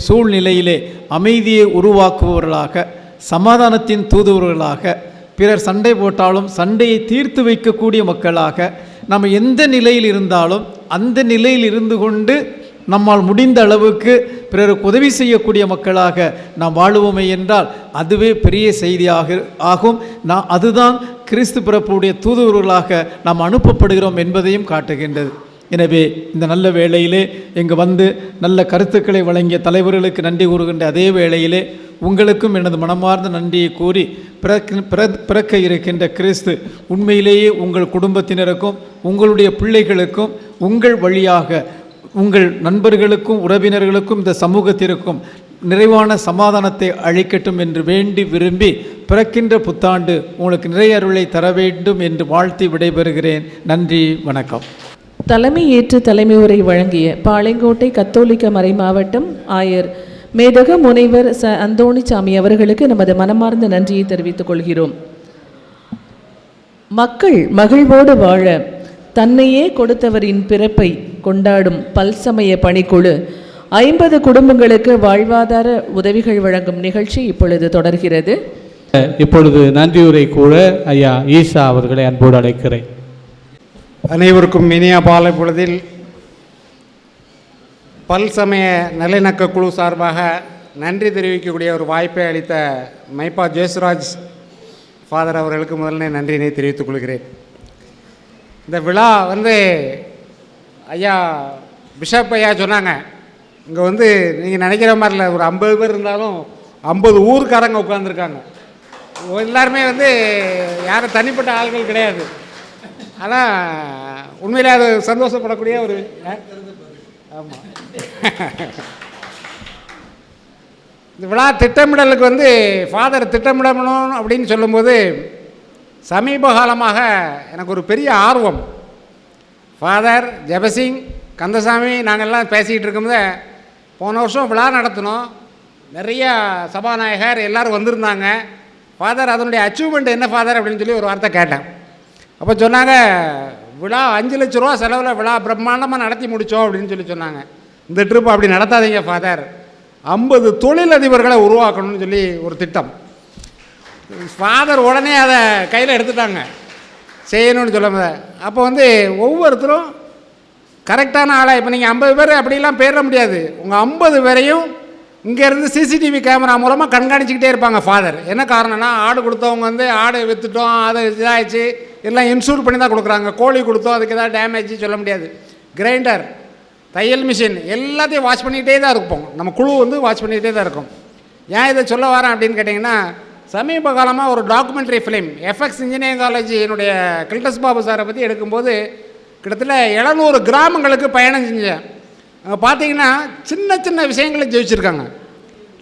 சூழ்நிலையிலே அமைதியை உருவாக்குபவர்களாக, சமாதானத்தின் தூதுவர்களாக, பிறர் சண்டை போட்டாலும் சண்டையை தீர்த்து வைக்கக்கூடிய மக்களாக, நம்ம எந்த நிலையில் இருந்தாலும் அந்த நிலையில் இருந்து கொண்டு நம்மால் முடிந்த அளவுக்கு பிறருக்கு உதவி செய்யக்கூடிய மக்களாக நாம் வாழுவோமே என்றால் அதுவே பெரிய செய்தியாக ஆகும். அதுதான் கிறிஸ்து பிறப்புடைய தூதுவர்களாக நாம் அனுப்பப்படுகிறோம் என்பதையும் காட்டுகின்றது. எனவே இந்த நல்ல வேளையிலே இங்கு வந்து நல்ல கருத்துக்களை வழங்கிய தலைவர்களுக்கு நன்றி கூறுகின்ற அதே வேளையிலே உங்களுக்கும் எனது மனமார்ந்த நன்றியை கூறி பிறக்க இருக்கின்ற கிறிஸ்து உண்மையிலேயே உங்கள் குடும்பத்தினருக்கும் உங்களுடைய பிள்ளைகளுக்கும் உங்கள் வழியாக உங்கள் நண்பர்களுக்கும் உறவினர்களுக்கும் இந்த சமூகத்திற்கும் நிறைவான சமாதானத்தை அளிக்கட்டும் என்று வேண்டி விரும்பி பிறக்கின்ற புத்தாண்டு உங்களுக்கு நிறைய அருளை தர வேண்டும் என்று வாழ்த்தி விடைபெறுகிறேன். நன்றி, வணக்கம். தலைமை ஏற்று தலைமை உரை வழங்கிய பாளையங்கோட்டை கத்தோலிக்க மறைமாவட்டம் ஆயர் மேதக முனைவர் அந்தோணிசாமி அவர்களுக்கு நமது மனமார்ந்த நன்றியை தெரிவித்துக் கொள்கிறோம். மக்கள் மகிழ்வோடு வாழ தன்னையே கொடுத்தவரின் பிறப்பை கொண்டாடும் பல்சமய பணிக்குழு 50 குடும்பங்களுக்கு வாழ்வாதார உதவிகள் வழங்கும் நிகழ்ச்சி இப்பொழுது தொடர்கிறது. இப்பொழுது நன்றியுரை கூற ஐயா ஈசா அவர்களை அன்போடு அழைக்கிறேன். அனைவருக்கும் இனிய பாலை பொழுதில் பல்சமய நல்லிணக்க குழு சார்பாக நன்றி தெரிவிக்கக்கூடிய ஒரு வாய்ப்பை அளித்த மைப்பா ஜேசுராஜ் ஃபாதர் அவர்களுக்கு முதல்ல நன்றியினை தெரிவித்துக் கொள்கிறேன். இந்த விழா வந்து ஐயா பிஷப் ஐயா சொன்னாங்க, இங்கே வந்து நீங்கள் நினைக்கிற மாதிரி இல்லை, ஒரு 50 பேர் இருந்தாலும் 50 ஊருக்காரங்க உட்காந்துருக்காங்க. எல்லாருமே வந்து யாரும் தனிப்பட்ட ஆள்கள் கிடையாது. ஆனால் உண்மையிலே அது சந்தோஷப்படக்கூடிய ஒரு ஆமாம். இந்த விழா திட்டமிடலுக்கு வந்து ஃபாதர் திட்டமிடணும் அப்படின்னு சொல்லும்போது சமீப காலமாக எனக்கு ஒரு பெரிய ஆர்வம். ஃபாதர் ஜெபசிங், கந்தசாமி நாங்கள் எல்லாம் பேசிக்கிட்டு இருக்கும்போது போன வருஷம் விழா நடத்தினோம். நிறைய சபாநாயகர் எல்லோரும் வந்திருந்தாங்க. ஃபாதர் அதனுடைய அச்சீவ்மெண்ட் என்ன ஃபாதர் அப்படின்னு சொல்லி ஒரு வார்த்தை கேட்டேன். அப்போ சொன்னாங்க, விழா 5 லட்ச ரூபா செலவில் விழா பிரம்மாண்டமாக நடத்தி முடித்தோம் அப்படின்னு சொல்லி சொன்னாங்க. இந்த ட்ரிப் அப்படி நடத்தாதீங்க ஃபாதர், 50 தொழிலதிபர்களை உருவாக்கணும்னு சொல்லி ஒரு திட்டம். ஃபாதர் உடனே அதை கையில் எடுத்துட்டாங்க, செய்யணும்னு சொல்ல. அப்போ வந்து ஒவ்வொருத்தரும் கரெக்டான ஆளாக, இப்போ நீங்கள் 50 பேர் அப்படிலாம் பேர முடியாது. உங்கள் 50 பேரையும் இங்கேருந்து சிசிடிவி கேமரா மூலமாக கண்காணிச்சிக்கிட்டே இருப்பாங்க ஃபாதர். என்ன காரணம்னா, ஆடு கொடுத்தவங்க வந்து ஆடு விற்றுட்டோம், அதை இதாகிடுச்சு, எல்லாம் இன்சூர் பண்ணி தான் கொடுக்குறாங்க. கோழி கொடுத்தோம், அதுக்கு ஏதாவது டேமேஜ் சொல்ல முடியாது. கிரைண்டர், தையல் மிஷின் எல்லாத்தையும் வாட்ச் பண்ணிக்கிட்டே தான் இருப்போம். நம்ம குழு வந்து வாட்ச் பண்ணிக்கிட்டே தான் இருக்கும். ஏன் இதை சொல்ல வரேன் அப்படின்னு கேட்டிங்கன்னா, சமீப காலமாக ஒரு documentary film FX engineering college என்னுடைய கில்டஸ் பாபு சாரை பற்றி எடுக்கும்போது கிட்டத்தட்ட 700 கிராமங்களுக்கு பயணம் செஞ்சேன். அங்கே பார்த்தீங்கன்னா சின்ன சின்ன விஷயங்களை ஜெயிச்சிருக்காங்க.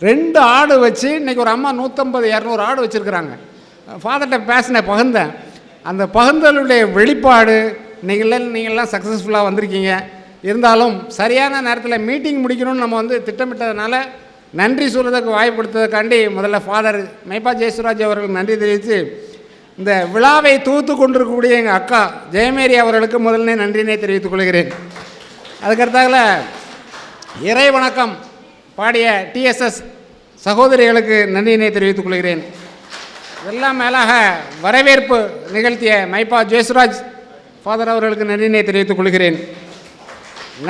2 ஆடு வச்சு இன்றைக்கி ஒரு அம்மா 150-200 ஆடு வச்சுருக்குறாங்க. ஃபாதர்கிட்ட பேசின பகிர்ந்தேன். அந்த பகிர்ந்தலுடைய வெளிப்பாடு நீங்கள்லாம் சக்ஸஸ்ஃபுல்லாக வந்திருக்கீங்க. இருந்தாலும் சரியான நேரத்தில் மீட்டிங் முடிக்கணும்னு நம்ம வந்து திட்டமிட்டதுனால நன்றி சொல்கிறதுக்கு வாய்ப்பு கொடுத்ததுக்காண்டி முதல்ல ஃபாதர் மைப்பா ஜெயசுராஜ் அவர்களுக்கு நன்றி தெரிவித்து, இந்த விழாவை தூத்து கொண்டிருக்கக்கூடிய எங்கள் அக்கா ஜெயமேரி அவர்களுக்கு முதல்ல நன்றினை தெரிவித்துக் கொள்கிறேன். அதுக்கடுத்தால இறை வணக்கம் பாடிய டிஎஸ்எஸ் சகோதரிகளுக்கு நன்றியினை தெரிவித்துக் கொள்கிறேன். இதெல்லாம் மேலாக வரவேற்பு நிகழ்த்திய மைப்பா ஜெயசுராஜ் ஃபாதர் அவர்களுக்கு நன்றியினை தெரிவித்துக் கொள்கிறேன்.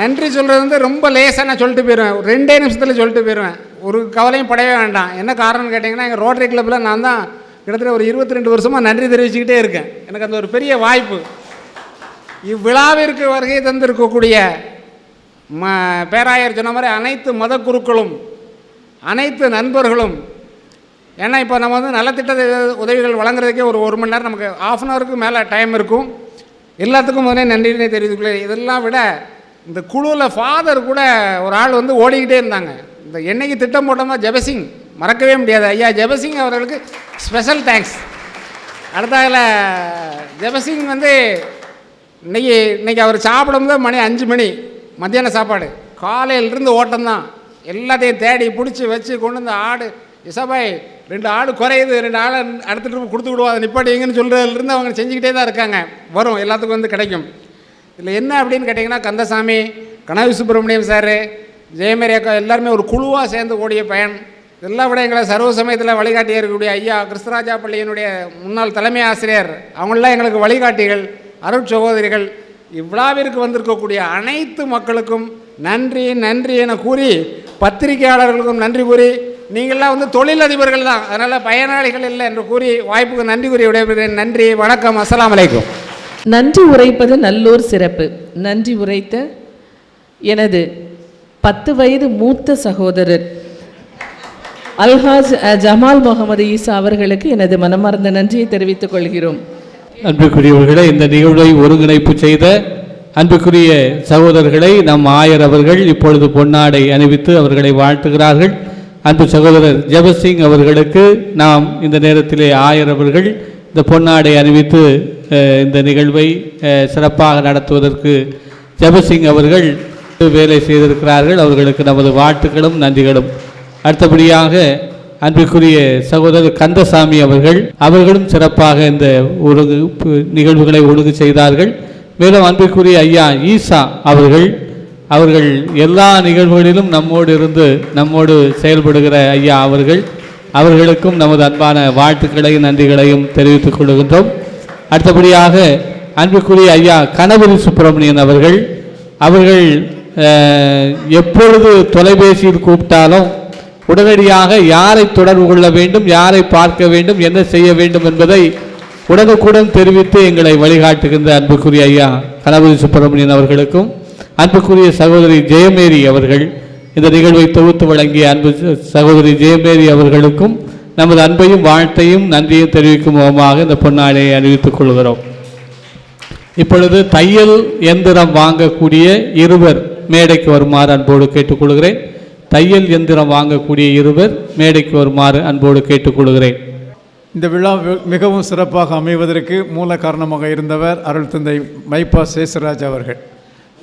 நன்றி சொல்கிறது வந்து ரொம்ப லேசாக நான் சொல்லிட்டு போயிடுவேன், 2 நிமிஷத்தில் சொல்லிட்டு போயிடுவேன். ஒரு கவலையும் படவே வேண்டாம். என்ன காரணம்னு கேட்டிங்கன்னா, எங்கள் ரோட்டரி கிளப்பில் நான் தான் கிட்டத்தட்ட ஒரு 22 வருஷமாக நன்றி தெரிவிச்சுக்கிட்டே இருக்கேன். எனக்கு அந்த ஒரு பெரிய வாய்ப்பு. இவ்விழாவிற்கு வருகை தந்திருக்கக்கூடிய பேராயர் சொன்ன மாதிரி அனைத்து மத குருக்களும் அனைத்து நண்பர்களும், ஏன்னா இப்போ நம்ம வந்து நலத்திட்ட உதவிகள் வழங்குறதுக்கே ஒரு மணி நேரம் நமக்கு 1/2 அன் ஹவருக்கு மேலே டைம் இருக்கும். எல்லாத்துக்கும் முதலே நன்றினை தெரிவித்துக்கொள்ள. இதெல்லாம் விட இந்த குழுவில் ஃபாதர் கூட ஒரு ஆள் வந்து ஓடிக்கிட்டே இருந்தாங்க. இந்த என்னைக்கு திட்டம் போட்டோமோ ஜெபசிங் மறக்கவே முடியாது. ஐயா ஜெபசிங் அவர்களுக்கு ஸ்பெஷல் தேங்க்ஸ். அடுத்தால ஜெபசிங் வந்து இன்றைக்கி அவர் சாப்பிடும்போது மணி 5 மணி மத்தியான சாப்பாடு, காலையிலிருந்து ஓட்டம்தான். எல்லாத்தையும் தேடி பிடிச்சி வச்சு கொண்டு வந்து ஆடு இசபாய் 2 ஆடு குறையுது, 2 ஆடு அடுத்த ட்ரிப் கொடுத்து விடுவோம், அதை நிப்பாட்டிங்கன்னு சொல்கிறதுலேருந்து அவங்க செஞ்சுக்கிட்டே தான் இருக்காங்க. வரும், எல்லாத்துக்கும் வந்து கிடைக்கும். இதில் என்ன அப்படின்னு கேட்டிங்கன்னா, கந்தசாமி, கனவி சுப்பிரமணியம் சார், ஜெயமேரி அக்கா எல்லாருமே ஒரு குழுவாக சேர்ந்து ஓடிய பயன். இதெல்லாம் விட எங்களை சர்வ சமயத்தில் வழிகாட்டியாக இருக்கக்கூடிய ஐயா கிறிஸ்தராஜா பள்ளியினுடைய முன்னாள் தலைமை ஆசிரியர், அவங்களெலாம் எங்களுக்கு வழிகாட்டிகள், அருட்சகோதரிகள். இவ்விழாவிற்கு வந்திருக்கக்கூடிய அனைத்து மக்களுக்கும் நன்றி நன்றி என கூறி, பத்திரிகையாளர்களுக்கும் நன்றி கூறி, நீங்கள்லாம் வந்து தொழிலதிபர்கள் தான், அதனால் பயனாளிகள் இல்லை என்று கூறி வாய்ப்புக்கு நன்றி கூறி விடைபெறுகிறேன். நன்றி, வணக்கம், அஸ்ஸலாமு அலைக்கும். நன்றி உரைப்பது நல்லோர் சிறப்பு. நன்றி உரைத்த எனது 10 வயது மூத்த சகோதரர் அல்ஹாஜ் ஜமால் முகமது ஈசா அவர்களுக்கு எனது மனமார்ந்த நன்றியை தெரிவித்துக் கொள்கிறோம். அன்புக்குரியவர்களை, இந்த நிகழ்வை ஒருங்கிணைப்பு செய்த அன்புக்குரிய சகோதரர்களை நம் ஆயர் அவர்கள் இப்பொழுது பொன்னாடை அணிவித்து அவர்களை வாழ்த்துகிறார்கள். அன்பு சகோதரர் ஜெபசிங் அவர்களுக்கு நாம் இந்த நேரத்திலே ஆயர் அவர்கள் இந்த பொன்னாடை அணிவித்து இந்த நிகழ்வை சிறப்பாக நடத்துவதற்கு ஜெபசிங் அவர்கள் வேலை செய்திருக்கிறார்கள். அவர்களுக்கு நமது வாழ்த்துக்களும் நன்றிகளும். அடுத்தபடியாக அன்பிற்குரிய சகோதரர் கந்தசாமி அவர்களும் சிறப்பாக இந்த நிகழ்வுகளை ஒழுங்கு செய்தார்கள். மேலும் அன்பிற்குரிய ஐயா ஈசா அவர்கள் எல்லா நிகழ்வுகளிலும் நம்மோடு செயல்படுகிற ஐயா அவர்களுக்கும் நமது அன்பான வாழ்த்துக்களையும் நன்றிகளையும் தெரிவித்துக் கொள்கின்றோம். அடுத்தபடியாக அன்பிற்குரிய ஐயா கனவரி சுப்பிரமணியன் அவர்கள் எப்பொழுது தொலைபேசியில் கூப்பிட்டாலும் உடனடியாக யாரை தொடர்பு கொள்ள வேண்டும், யாரை பார்க்க வேண்டும், என்ன செய்ய வேண்டும் என்பதை உடனுக்குடன் தெரிவித்து எங்களை வழிகாட்டுகின்ற அன்புக்குரிய ஐயா கனவரி சுப்பிரமணியன் அவர்களுக்கும், அன்புக்குரிய சகோதரி ஜெயமேரி அவர்கள் இந்த நிகழ்வை தொகுத்து வழங்கிய அன்பு சகோதரி ஜெயமேரி அவர்களுக்கும் நமது அன்பையும் வாழ்த்தையும் நன்றியும் தெரிவிக்கும் முகமாக இந்த பொன்னாடையை அறிவித்துக் கொள்கிறோம். இப்பொழுது தையல் எந்திரம் வாங்கக்கூடிய இருவர் மேடைக்கு வருமாறு அன்போடு கேட்டுக்கொள்கிறேன். தையல் எந்திரம் வாங்கக்கூடிய இருவர் மேடைக்கு வருமாறு அன்போடு கேட்டுக்கொள்கிறேன். இந்த விழா மிகவும் சிறப்பாக அமைவதற்கு மூல காரணமாக இருந்தவர் அருள் தந்தை மைப்பா சேசுராஜ் அவர்கள்.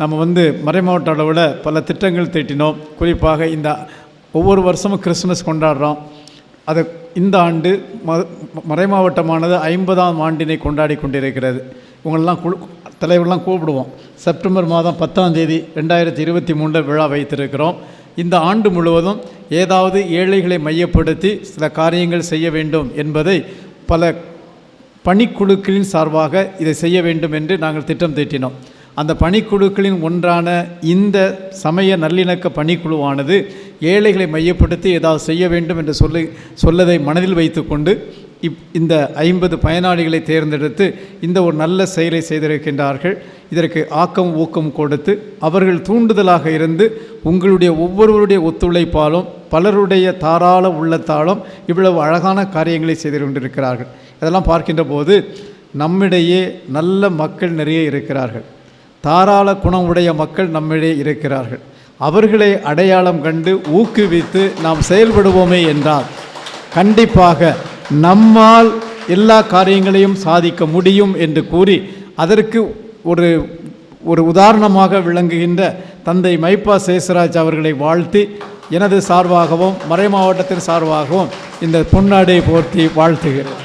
நம்ம மறைமாவட்ட அளவில் பல திட்டங்கள் தீட்டினோம். குறிப்பாக இந்த ஒவ்வொரு வருஷமும் கிறிஸ்துமஸ் கொண்டாடுறோம். அது இந்த ஆண்டு மறைமாவட்டமானது 50ஆம் ஆண்டினை கொண்டாடி கொண்டிருக்கிறது. இவங்களெலாம் தலைவர்கள்லாம் கூப்பிடுவோம். செப்டம்பர் மாதம் 10ஆம் தேதி 2023 விழா வைத்திருக்கிறோம். இந்த ஆண்டு முழுவதும் ஏதாவது ஏழைகளை மையப்படுத்தி சில காரியங்கள் செய்ய வேண்டும் என்பதை பல பணிக்குழுக்களின் சார்பாக இதை செய்ய வேண்டும் என்று நாங்கள் திட்டம் தீட்டினோம். அந்த பணிக்குழுக்களின் ஒன்றான இந்த சமய நல்லிணக்க பணிக்குழுவானது ஏழைகளை மையப்படுத்தி ஏதாவது செய்ய வேண்டும் என்று சொல்லதை மனதில் வைத்து கொண்டு இந்த 50 பயனாளிகளை தேர்ந்தெடுத்து இந்த ஒரு நல்ல செயலை செய்திருக்கின்றார்கள். இதற்கு ஆக்கம் ஊக்கம் கொடுத்து அவர்கள் தூண்டுதலாக இருந்து உங்களுடைய ஒவ்வொருவருடைய ஒத்துழைப்பாலும் பலருடைய தாராள உள்ளத்தாலும் இவ்வளவு அழகான காரியங்களை செய்து கொண்டிருக்கிறார்கள். இதெல்லாம் பார்க்கின்ற போது நம்மிடையே நல்ல மக்கள் நிறைய இருக்கிறார்கள். தாராள குணம் உடைய மக்கள் நம்மிடையே இருக்கிறார்கள். அவர்களை அடையாளம் கண்டு ஊக்குவித்து நாம் செயல்படுவோமே என்றால் கண்டிப்பாக நம்மால் எல்லா காரியங்களையும் சாதிக்க முடியும் என்று கூறி அதற்கு ஒரு உதாரணமாக விளங்குகின்ற தந்தை மைப்பா சேசராஜ் அவர்களை வாழ்த்தி எனது சார்பாகவும் மறை மாவட்டத்தின் சார்பாகவும் இந்த பொன்னாடை போர்த்தி வாழ்த்துகிறேன்.